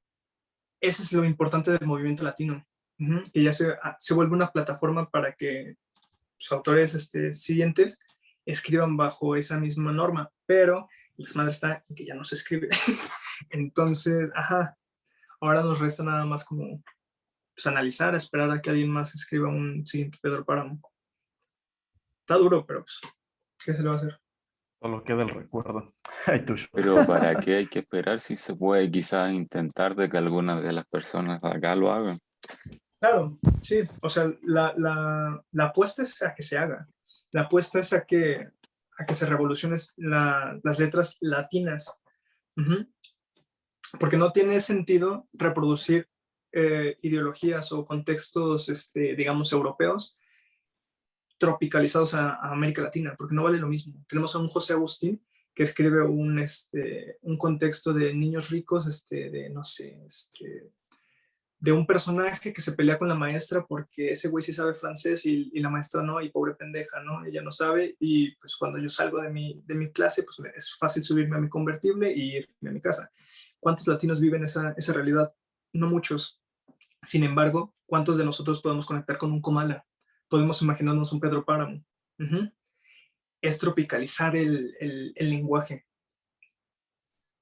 es lo importante del movimiento latino, uh-huh, que ya se vuelve una plataforma para que los autores siguientes escriban bajo esa misma norma, pero la madre está en que ya no se escribe. Entonces, ahora nos resta nada más como pues, analizar, esperar a que alguien más escriba un siguiente Pedro Páramo. Está duro, pero pues, ¿qué se le va a hacer? Solo queda el recuerdo. Pero ¿para qué hay que esperar si se puede quizás intentar de que alguna de las personas acá lo hagan? Claro, sí. O sea, la apuesta es a que se haga. La apuesta es a que se revolucionen las letras latinas. Uh-huh. Porque no tiene sentido reproducir ideologías o contextos, digamos, europeos tropicalizados a América Latina, porque no vale lo mismo. Tenemos a un José Agustín que escribe un contexto de niños ricos, de, no sé, de un personaje que se pelea con la maestra porque ese güey sí sabe francés y la maestra no, y pobre pendeja, ¿no? Ella no sabe, y pues cuando yo salgo de mi clase, pues es fácil subirme a mi convertible y irme a mi casa. ¿Cuántos latinos viven esa realidad? No muchos. Sin embargo, ¿cuántos de nosotros podemos conectar con un Comala? Podemos imaginarnos un Pedro Páramo. Uh-huh. Es tropicalizar el lenguaje.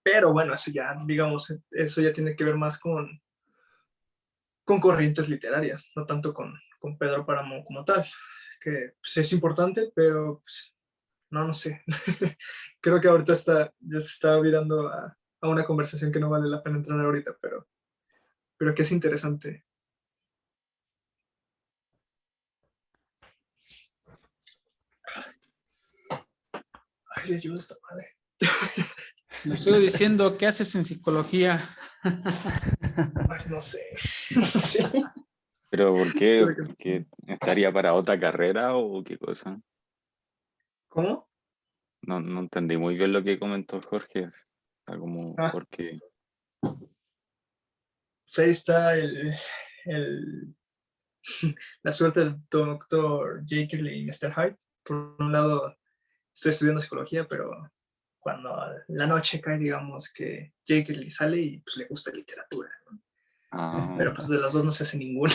Pero bueno, eso ya, digamos, eso ya tiene que ver más con corrientes literarias, no tanto con Pedro Páramo como tal, que pues, es importante, pero pues, no sé. Creo que ahorita ya se está virando a una conversación que no vale la pena entrar ahorita, pero que es interesante. Ay, ayuda esta madre. Me estoy diciendo, ¿qué haces en psicología? Ay, no sé. No sé. ¿Pero por qué? ¿Porque estaría para otra carrera o qué cosa? ¿Cómo? No entendí muy bien lo que comentó Jorge. Está como, ¿por qué? Pues ahí está la suerte del doctor Jekyll y Mr. Hyde. Por un lado, estoy estudiando psicología, pero cuando la noche cae, digamos que Jekyll sale y pues le gusta literatura, ¿no? Pero pues de los dos no se hace ninguno.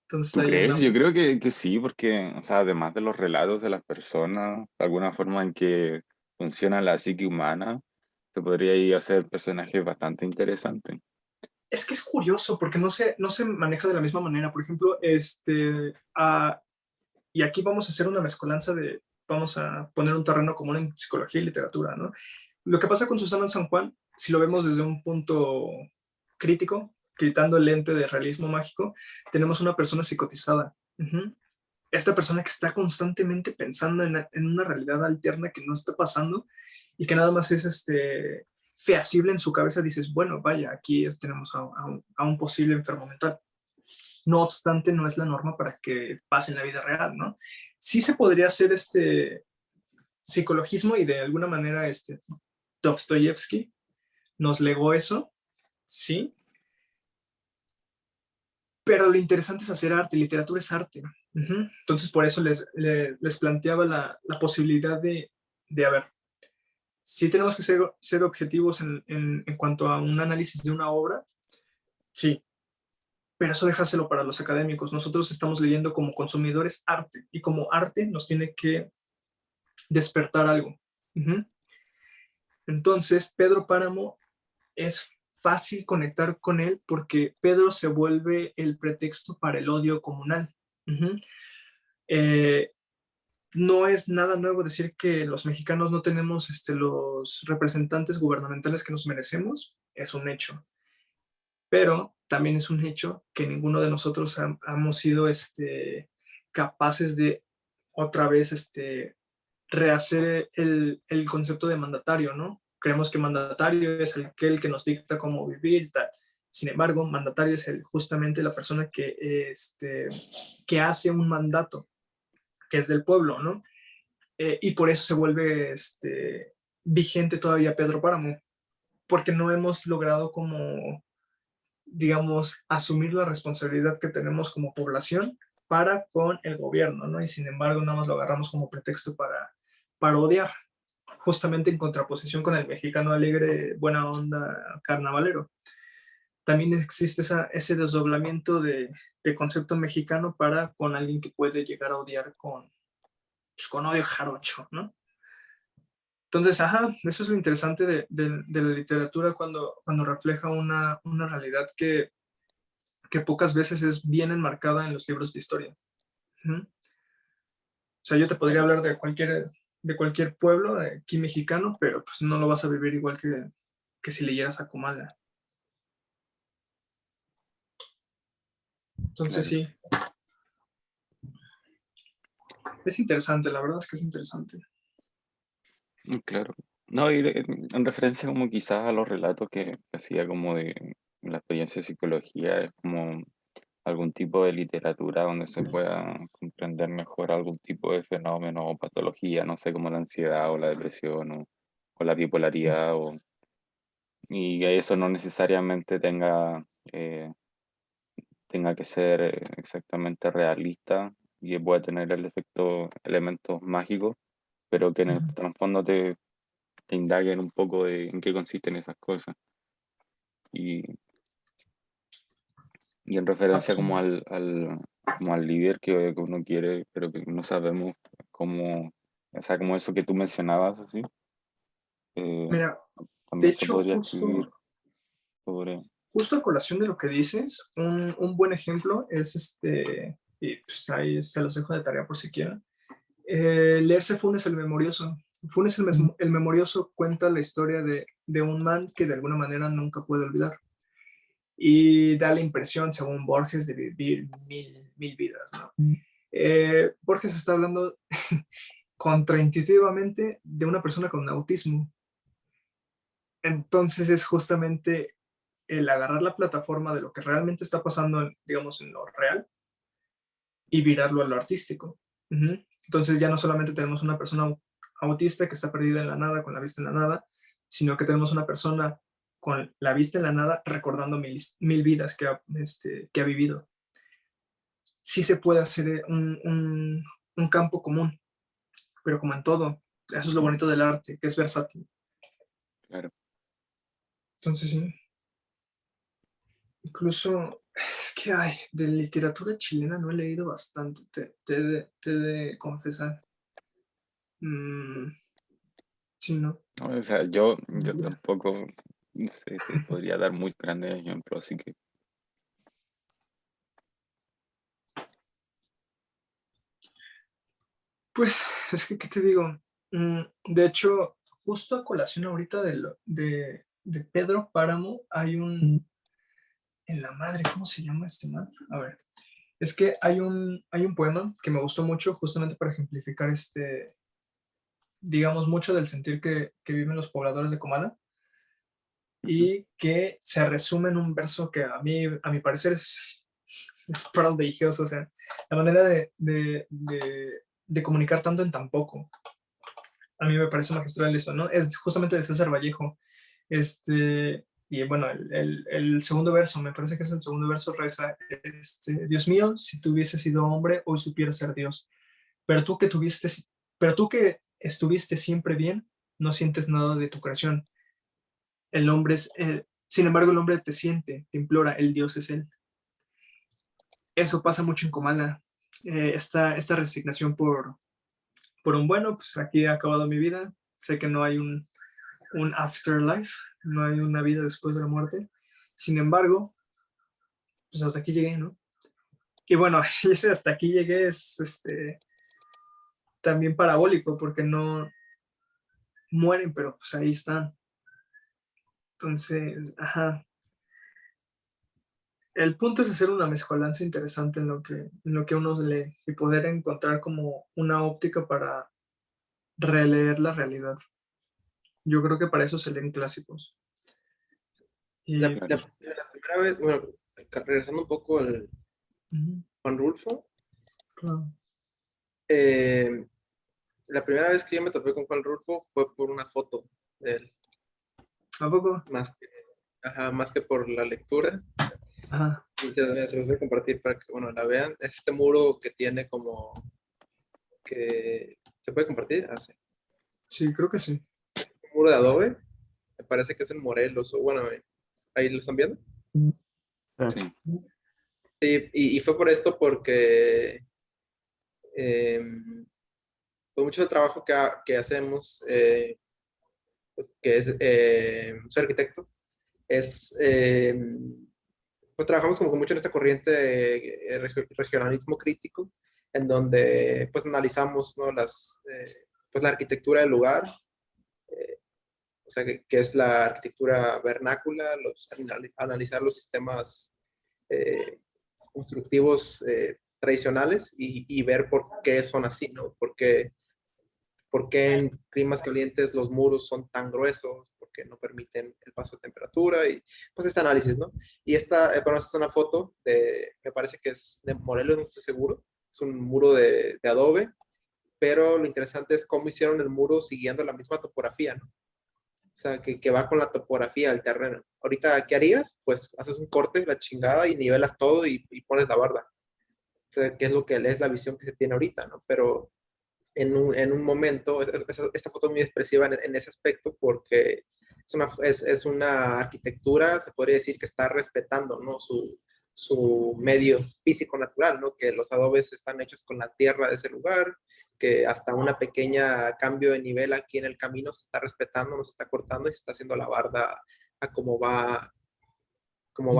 Entonces, ¿Tú ahí crees? andamos. Yo creo que sí, porque, o sea, además de los relatos de las personas, de alguna forma en que funciona la psique humana, se podría ir a hacer personajes bastante interesantes. Es que es curioso porque no se maneja de la misma manera. Por ejemplo, y aquí vamos a hacer una mezcolanza vamos a poner un terreno común en psicología y literatura, ¿no? Lo que pasa con Susana San Juan, si lo vemos desde un punto crítico, quitando el lente de realismo mágico, tenemos una persona psicotizada. Uh-huh. Esta persona que está constantemente pensando en una realidad alterna que no está pasando y que nada más es feasible en su cabeza. Dices, bueno, vaya, aquí tenemos a un posible enfermo mental. No obstante, no es la norma para que pase en la vida real, ¿no? Sí se podría hacer psicologismo y de alguna manera Dostoyevsky nos legó eso, sí, Pero lo interesante es hacer arte, literatura es arte. Ujú. Entonces, por eso les planteaba la posibilidad de, a ver, sí tenemos que ser objetivos en cuanto a un análisis de una obra, sí, pero eso dejárselo para los académicos. Nosotros estamos leyendo como consumidores arte, y como arte nos tiene que despertar algo. Ujú. Entonces, Pedro Páramo es fácil conectar con él porque Pedro se vuelve el pretexto para el odio comunal. Ujú. Eh, no es nada nuevo decir que los mexicanos no tenemos los representantes gubernamentales que nos merecemos, es un hecho, pero también es un hecho que ninguno de nosotros hemos sido capaces de otra vez rehacer el concepto de mandatario, ¿no? Creemos que mandatario es aquel que nos dicta cómo vivir y tal. Sin embargo, mandatario es justamente la persona que hace un mandato, que es del pueblo, ¿no? Y por eso se vuelve vigente todavía Pedro Páramo, porque no hemos logrado como, digamos, asumir la responsabilidad que tenemos como población para con el gobierno, ¿no? Y sin embargo, nada más lo agarramos como pretexto para odiar, justamente en contraposición con el mexicano alegre, buena onda, carnavalero. También existe ese desdoblamiento de concepto mexicano para con alguien que puede llegar a odiar con odio jarocho, ¿no? Entonces, ajá, eso es lo interesante de la literatura cuando refleja una realidad que pocas veces es bien enmarcada en los libros de historia. ¿Mm? O sea, yo te podría hablar de cualquier pueblo de aquí mexicano, pero pues no lo vas a vivir igual que si leyeras a Comala. Entonces, Claro. sí, es interesante, la verdad es que es interesante. Claro. No, y en referencia como quizás a los relatos que hacía como de la experiencia de psicología, es como algún tipo de literatura donde se pueda comprender mejor algún tipo de fenómeno o patología, no sé, como la ansiedad o la depresión o la bipolaridad, y que eso no necesariamente tenga que ser exactamente realista y que pueda tener el efecto, elementos mágicos, pero que en el trasfondo te indaguen un poco de en qué consisten esas cosas. Y, y en referencia como como al líder que uno quiere, pero que no sabemos cómo, o sea, como eso que tú mencionabas, así, eh, Mira, de también se hecho, podría escribir sobre... justo a colación de lo que dices, un buen ejemplo es y pues ahí se los dejo de tarea por si quieren, leerse Funes el Memorioso. Funes el Memorioso cuenta la historia de un man que de alguna manera nunca puede olvidar. Y da la impresión, según Borges, de vivir mil vidas, ¿no? Borges está hablando contraintuitivamente de una persona con autismo. Entonces es justamente el agarrar la plataforma de lo que realmente está pasando, digamos, en lo real y virarlo a lo artístico. Uh-huh. Entonces ya no solamente tenemos una persona autista que está perdida en la nada, con la vista en la nada, sino que tenemos una persona con la vista en la nada recordando mil vidas que ha vivido. Sí se puede hacer un campo común, pero como en todo, eso es lo bonito del arte, que es versátil. Claro. Entonces sí. Incluso, es que hay, de literatura chilena no he leído bastante, te he de confesar. Sí, ¿no? No, o sea, yo tampoco sé si podría dar muy grandes ejemplos, así que Pues, es que, ¿qué te digo? De hecho, justo a colación ahorita de Pedro Páramo, hay en la madre, ¿cómo se llama este man? A ver, es que hay un poema que me gustó mucho justamente para ejemplificar digamos, mucho del sentir que viven los pobladores de Comala, y que se resume en un verso que a mi parecer es prodigioso, o sea, la manera de comunicar tanto en tan poco. A mí me parece magistral eso, ¿no? Es justamente de César Vallejo. Y bueno, el segundo verso, me parece que es el segundo verso, reza, Dios mío, si tú hubieses sido hombre, hoy supieras ser Dios. Pero tú que tuviste, pero tú que estuviste siempre bien, no sientes nada de tu creación. El hombre es, sin embargo, el hombre te siente, te implora, el Dios es él. Eso pasa mucho en Comala. Esta resignación por un bueno, pues aquí he acabado mi vida. Sé que no hay un afterlife, no hay una vida después de la muerte. Sin embargo, pues hasta aquí llegué, ¿no? Y bueno, ese hasta aquí llegué es también parabólico porque no mueren, pero pues ahí están. Entonces, ajá. El punto es hacer una mezcolanza interesante en lo que uno lee y poder encontrar como una óptica para releer la realidad. Yo creo que para eso se leen clásicos. Y, La primera vez, bueno, regresando un poco al Juan Rulfo, claro. La primera vez que yo me topé con Juan Rulfo fue por una foto de él, ¿A poco? más que por la lectura. Ajá. Y se los voy a compartir para que, bueno, la vean. Es este muro que tiene como que... ¿Se puede compartir? Sí. Sí, creo que sí. Un muro de adobe. Me parece que es en Morelos. O bueno, ahí lo están viendo. Sí. Sí, y fue por esto porque por mucho del trabajo que hacemos, pues, que es soy arquitecto, es pues trabajamos como que mucho en esta corriente de regionalismo crítico, en donde pues analizamos, ¿no? Pues la arquitectura del lugar, o sea, que es la arquitectura vernácula, analizar los sistemas eh, constructivos tradicionales y ver por qué son así, ¿no? Por qué en climas calientes los muros son tan gruesos, por qué no permiten el paso de temperatura y pues este análisis, ¿no? Y bueno, esta es una foto me parece que es de Morelos, no estoy seguro, es un muro de adobe, pero lo interesante es cómo hicieron el muro siguiendo la misma topografía, ¿no? O sea, que va con la topografía del terreno. Ahorita, ¿qué harías? Pues haces un corte, la chingada, y nivelas todo y pones la barda. O sea, que es lo que es la visión que se tiene ahorita, ¿no? Pero en un momento, esta foto es muy expresiva en ese aspecto porque es una arquitectura, se podría decir que está respetando, ¿no? Su medio físico natural, ¿no? Que los adobes están hechos con la tierra de ese lugar, que hasta una pequeña cambio de nivel aquí en el camino se está respetando, no se está cortando y se está haciendo la barda a cómo va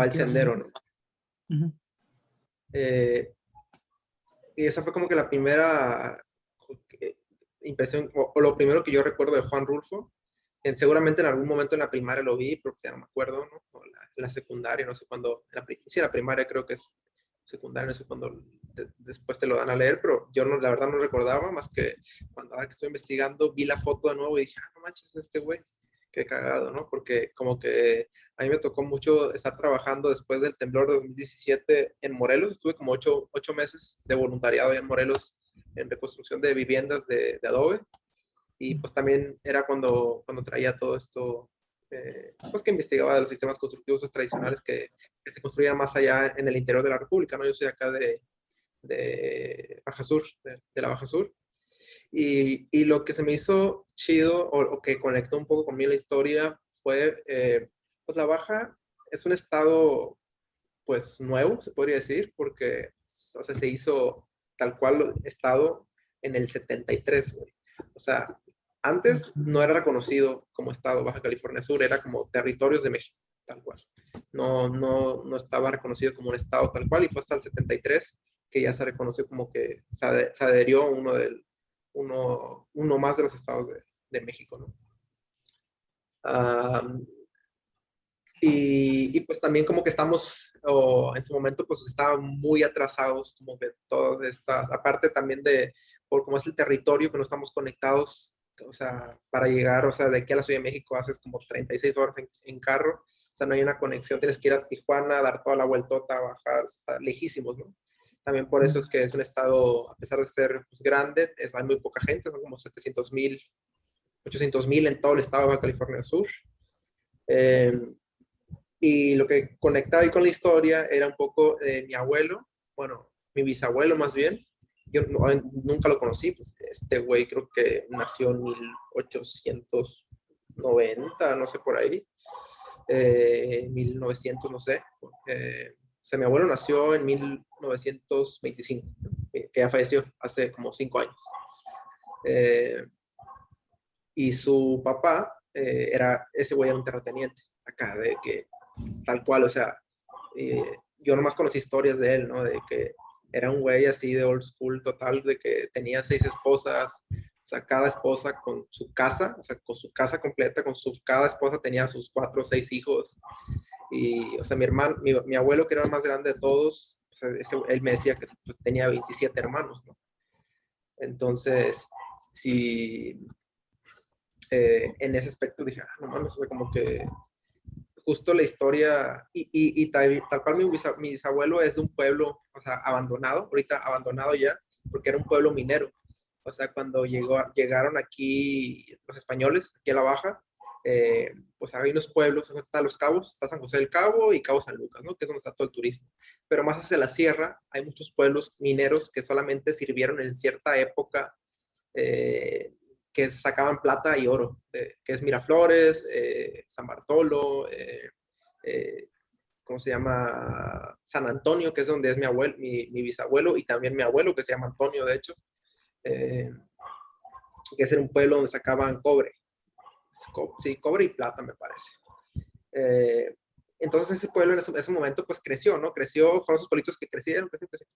el sendero, ¿no? Y esa fue como que la primera impresión, o lo primero que yo recuerdo de Juan Rulfo. Seguramente en algún momento en la primaria lo vi, pero ya no me acuerdo, ¿no? O la secundaria, no sé cuándo. Sí, la primaria creo que es secundaria, no sé cuándo después te lo dan a leer, pero yo no, la verdad no recordaba, más que cuando ahora que estoy investigando vi la foto de nuevo y dije, no manches, este güey, qué cagado, ¿no? Porque como que a mí me tocó mucho estar trabajando después del temblor de 2017 en Morelos, estuve como 8 meses de voluntariado en Morelos en reconstrucción de viviendas de adobe, y pues también era cuando traía todo esto, pues que investigaba de los sistemas constructivos tradicionales que se construían más allá en el interior de la República, ¿no? Yo soy acá de Baja Sur, de la Baja Sur, y lo que se me hizo chido o que conectó un poco conmigo la historia fue, pues la Baja es un estado pues nuevo, se podría decir, porque o sea, se hizo tal cual estado en el 73, güey. O sea, antes no era reconocido como estado Baja California Sur, era como territorios de México, tal cual. No estaba reconocido como un estado tal cual y fue hasta el 73 que ya se reconoció como que se adherió uno más de los estados de México, ¿no? Y pues también como que estamos, o en su momento pues estaban muy atrasados como que todas estas, aparte también por cómo es el territorio que no estamos conectados, o sea, para llegar, o sea, de aquí a la Ciudad de México haces como 36 horas en carro, o sea, no hay una conexión, tienes que ir a Tijuana, dar toda la vueltota, bajar, está lejísimos, ¿no? También por eso es que es un estado, a pesar de ser pues, grande, hay muy poca gente, son como 700,000, 800,000 en todo el estado de California Sur. Y lo que conectaba ahí con la historia era un poco de mi abuelo, bueno, mi bisabuelo más bien. Yo nunca lo conocí, pues este güey creo que nació en 1890, no sé por ahí, 1900, no sé. O sea, mi abuelo nació en 1925, que ya falleció hace como 5 años. Y su papá, ese güey era un terrateniente, acá, de que tal cual, o sea, yo nomás conocí historias de él, ¿no? De que era un güey así de old school total, de que tenía 6 esposas, o sea, cada esposa con su casa, o sea, con su casa completa, cada esposa tenía sus 4 o 6 hijos. Y, o sea, mi hermano, mi abuelo, que era el más grande de todos, o sea, él me decía que pues, tenía 27 hermanos, ¿no? Entonces, sí, en ese aspecto dije, no mames, o sea, como que justo la historia, y tal cual mi bisabuelo es de un pueblo, o sea, abandonado, ahorita abandonado ya, porque era un pueblo minero. O sea, cuando llegaron aquí los españoles, aquí a la Baja, pues hay unos pueblos, donde están Los Cabos, está San José del Cabo y Cabo San Lucas, ¿no? Que es donde está todo el turismo. Pero más hacia la sierra hay muchos pueblos mineros que solamente sirvieron en cierta época, que sacaban plata y oro, que es Miraflores, San Bartolo, ¿cómo se llama? San Antonio, que es donde es mi abuelo, mi bisabuelo, y también mi abuelo, que se llama Antonio, de hecho, eh, que es en un pueblo donde sacaban cobre. Sí, cobre y plata, me parece. Entonces ese pueblo en ese momento pues creció, ¿no? Creció, fueron esos pueblitos que crecieron,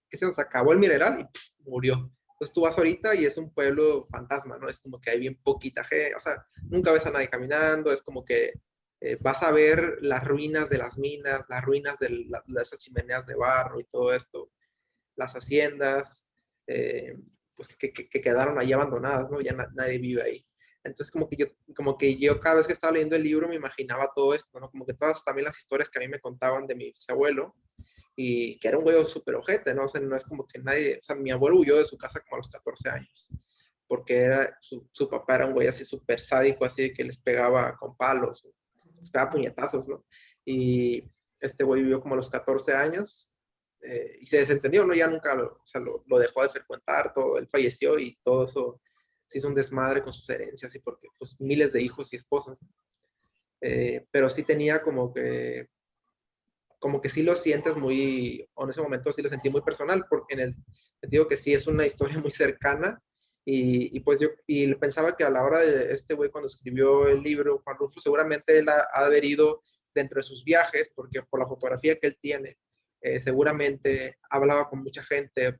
que se nos acabó el mineral y murió. Entonces tú vas ahorita y es un pueblo fantasma, ¿no? Es como que hay bien poquita gente, o sea, nunca ves a nadie caminando, es como que vas a ver las ruinas de las minas, las ruinas de esas chimeneas de barro y todo esto, las haciendas, pues que quedaron ahí abandonadas, ¿no? Ya nadie vive ahí. Entonces como que yo cada vez que estaba leyendo el libro me imaginaba todo esto, ¿no? Como que todas también las historias que a mí me contaban de mi bisabuelo, y que era un güey súper ojete, ¿no? O sea, no es como que nadie, o sea, mi abuelo huyó de su casa como a los 14 años, porque su papá era un güey así súper sádico, así que les pegaba con palos, les pegaba puñetazos, ¿no? Y este güey vivió como a los 14 años, y se desentendió, ¿no? Ya nunca o sea, lo dejó de frecuentar, todo, él falleció y todo eso se hizo un desmadre con sus herencias y porque pues miles de hijos y esposas. Pero sí tenía como que sí lo sientes muy, o en ese momento sí lo sentí muy personal, porque en el sentido que sí es una historia muy cercana, y pues yo pensaba que a la hora de este güey cuando escribió el libro, Juan Rulfo, seguramente él ha de haber ido dentro de sus viajes, porque por la fotografía que él tiene, seguramente hablaba con mucha gente,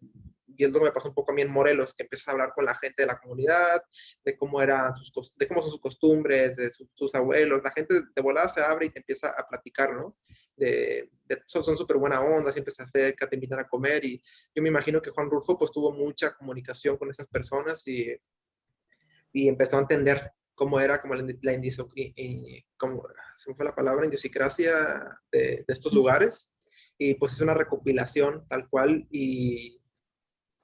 y es lo que me pasó un poco a mí en Morelos, que empiezas a hablar con la gente de la comunidad, de cómo de cómo son sus costumbres, de sus abuelos, la gente de volada se abre y te empieza a platicar, ¿no? Son súper buena onda, siempre se acerca, te invitan a comer, y yo me imagino que Juan Rulfo pues tuvo mucha comunicación con esas personas, y empezó a entender cómo era como como, se me fue la palabra, idiosincrasia de estos lugares, y pues es una recopilación tal cual,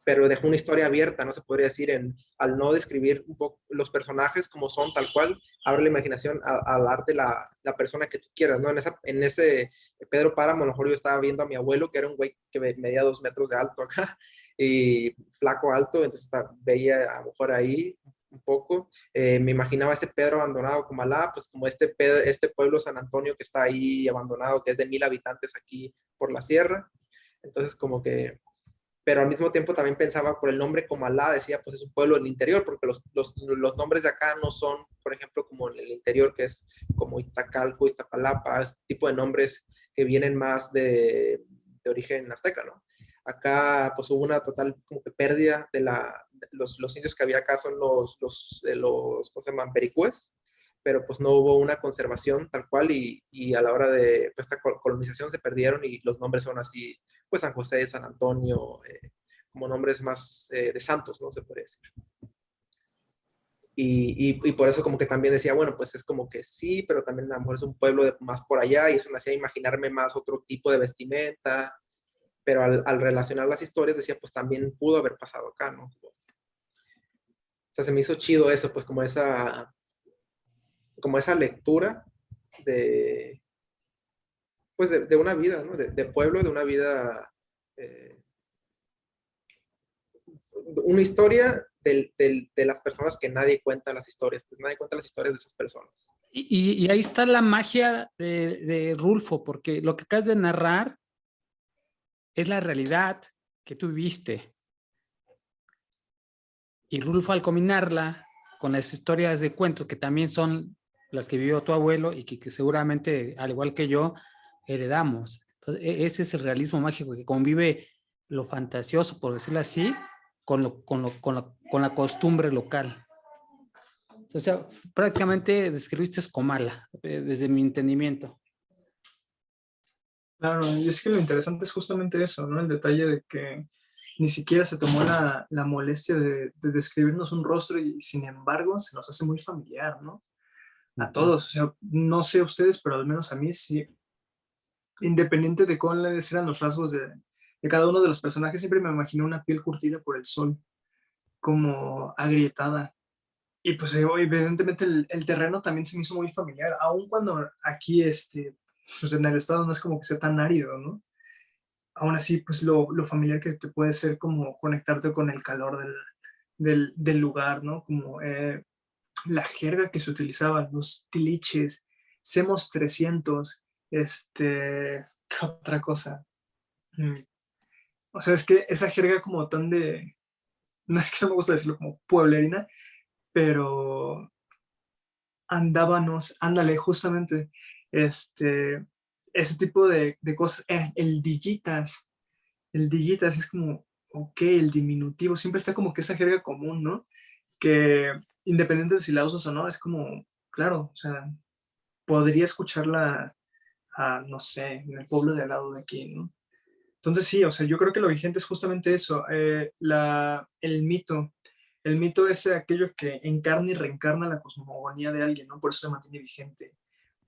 pero dejó una historia abierta, no se podría decir, al no describir un poco los personajes como son tal cual, abre la imaginación a darte la persona que tú quieras, ¿no? En ese Pedro Páramo, a lo mejor yo estaba viendo a mi abuelo, que era un güey que medía 2 metros de alto acá, y flaco alto, entonces veía a lo mejor ahí un poco, me imaginaba ese Pedro abandonado como Alá, pues como este pueblo San Antonio que está ahí abandonado, que es de 1,000 habitantes aquí por la sierra, entonces como que, pero al mismo tiempo también pensaba por el nombre Comalá, decía, pues es un pueblo del interior, porque los nombres de acá no son, por ejemplo, como en el interior, que es como Iztacalco, Iztapalapa, este tipo de nombres que vienen más de origen azteca, ¿no? Acá, pues hubo una total como que pérdida los indios que había acá son ¿cómo se llaman? Pericúes, pero pues no hubo una conservación tal cual, y a la hora de pues, esta colonización se perdieron y los nombres son así, pues San José, San Antonio, como nombres más de santos, ¿no? Se podría decir. Y por eso como que también decía, bueno, pues es como que sí, pero también a lo mejor es un pueblo más por allá, y eso me hacía imaginarme más otro tipo de vestimenta, pero al relacionar las historias decía, pues también pudo haber pasado acá, ¿no? O sea, se me hizo chido eso, pues como esa lectura de, pues de una vida, ¿no? De pueblo, de una vida, una historia de las personas que nadie cuenta las historias, pues nadie cuenta las historias de esas personas. Y ahí está la magia de Rulfo, porque lo que acabas de narrar es la realidad que tú viviste. Y Rulfo, al combinarla con las historias de cuentos, que también son las que vivió tu abuelo y que seguramente, al igual que yo, heredamos. Entonces, ese es el realismo mágico que convive lo fantasioso, por decirlo así, con la costumbre local. O sea, prácticamente describiste Comala, desde mi entendimiento. Claro, y es que lo interesante es justamente eso, ¿no? El detalle de que ni siquiera se tomó la molestia de describirnos un rostro y sin embargo se nos hace muy familiar, ¿no? A todos, o sea, no sé ustedes, pero al menos a mí sí, independiente de cuáles eran los rasgos de cada uno de los personajes, siempre me imaginé una piel curtida por el sol, como agrietada. Y pues evidentemente el terreno también se me hizo muy familiar, aun cuando aquí, pues en el estado no es como que sea tan árido, ¿no? Aún así, pues lo familiar que te puede ser como conectarte con el calor del lugar, ¿no? Como la jerga que se utilizaba, los tiliches, Semos 300, ¿qué otra cosa? Mm, O sea, es que esa jerga como tan no es que no me gusta decirlo como pueblerina, pero ándale, justamente, ese tipo de cosas, el Dillitas es como, ok, el diminutivo, siempre está como que esa jerga común, ¿no? Que independiente de si la usas o no, es como, claro, o sea, podría escucharla, no sé, en el pueblo de al lado de aquí, ¿no? Entonces sí, o sea, yo creo que lo vigente es justamente eso, el mito. El mito es aquello que encarna y reencarna la cosmogonía de alguien, ¿no? Por eso se mantiene vigente.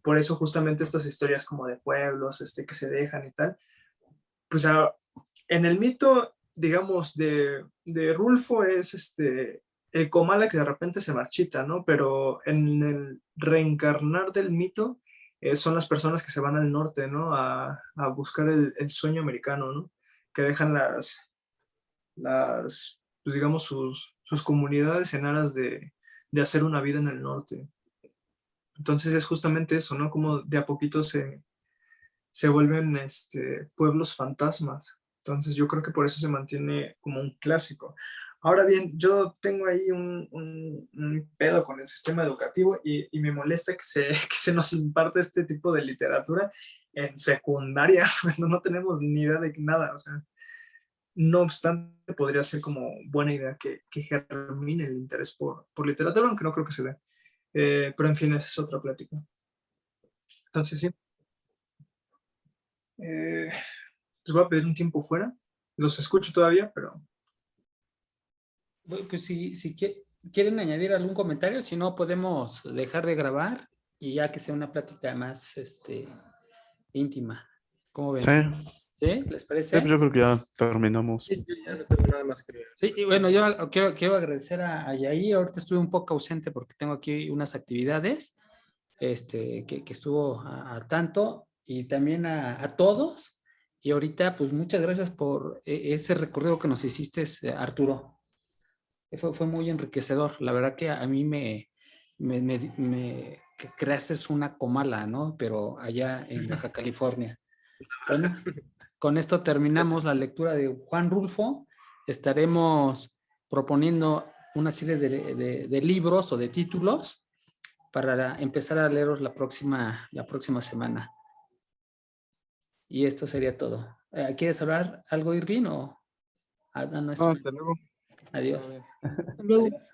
Por eso justamente estas historias como de pueblos, que se dejan y tal. Pues en el mito, digamos, de Rulfo es el Comala que de repente se marchita, ¿no? Pero en el reencarnar del mito son las personas que se van al norte, ¿no? A buscar el sueño americano, ¿no? Que dejan pues digamos, sus comunidades en aras de hacer una vida en el norte. Entonces es justamente eso, ¿no? Como de a poquito se vuelven pueblos fantasmas. Entonces yo creo que por eso se mantiene como un clásico. Ahora bien, yo tengo ahí un pedo con el sistema educativo y me molesta que se nos imparte este tipo de literatura en secundaria, cuando no tenemos ni idea de nada. O sea, no obstante, podría ser como buena idea que germine el interés por literatura, aunque no creo que se dé. Pero en fin, esa es otra plática. Entonces sí. Eh, Les voy a pedir un tiempo fuera. Los escucho todavía, pero Bueno, pues si quieren añadir algún comentario, si no podemos dejar de grabar y ya que sea una plática más íntima. ¿Cómo ven? Sí, ¿Sí? ¿Les sí, parece? yo creo que ya terminamos. Sí, yo ya no tengo nada más que ver. Sí, y bueno, yo quiero agradecer a Yair. Ahorita estuve un poco ausente porque tengo aquí unas actividades que estuvo al tanto, y también a todos. Y ahorita, pues muchas gracias por ese recorrido que nos hiciste, Arturo. Fue muy enriquecedor. La verdad que a mí me creaste una Comala, ¿no? Pero allá en Baja California. Bueno, con esto terminamos la lectura de Juan Rulfo. Estaremos proponiendo una serie de libros o de títulos para empezar a leerlos la próxima semana. Y esto sería todo. ¿Quieres hablar algo, Irving? ¿O? No, No, hasta luego. Adiós. Hasta luego. Adiós.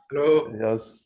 Luego. Adiós.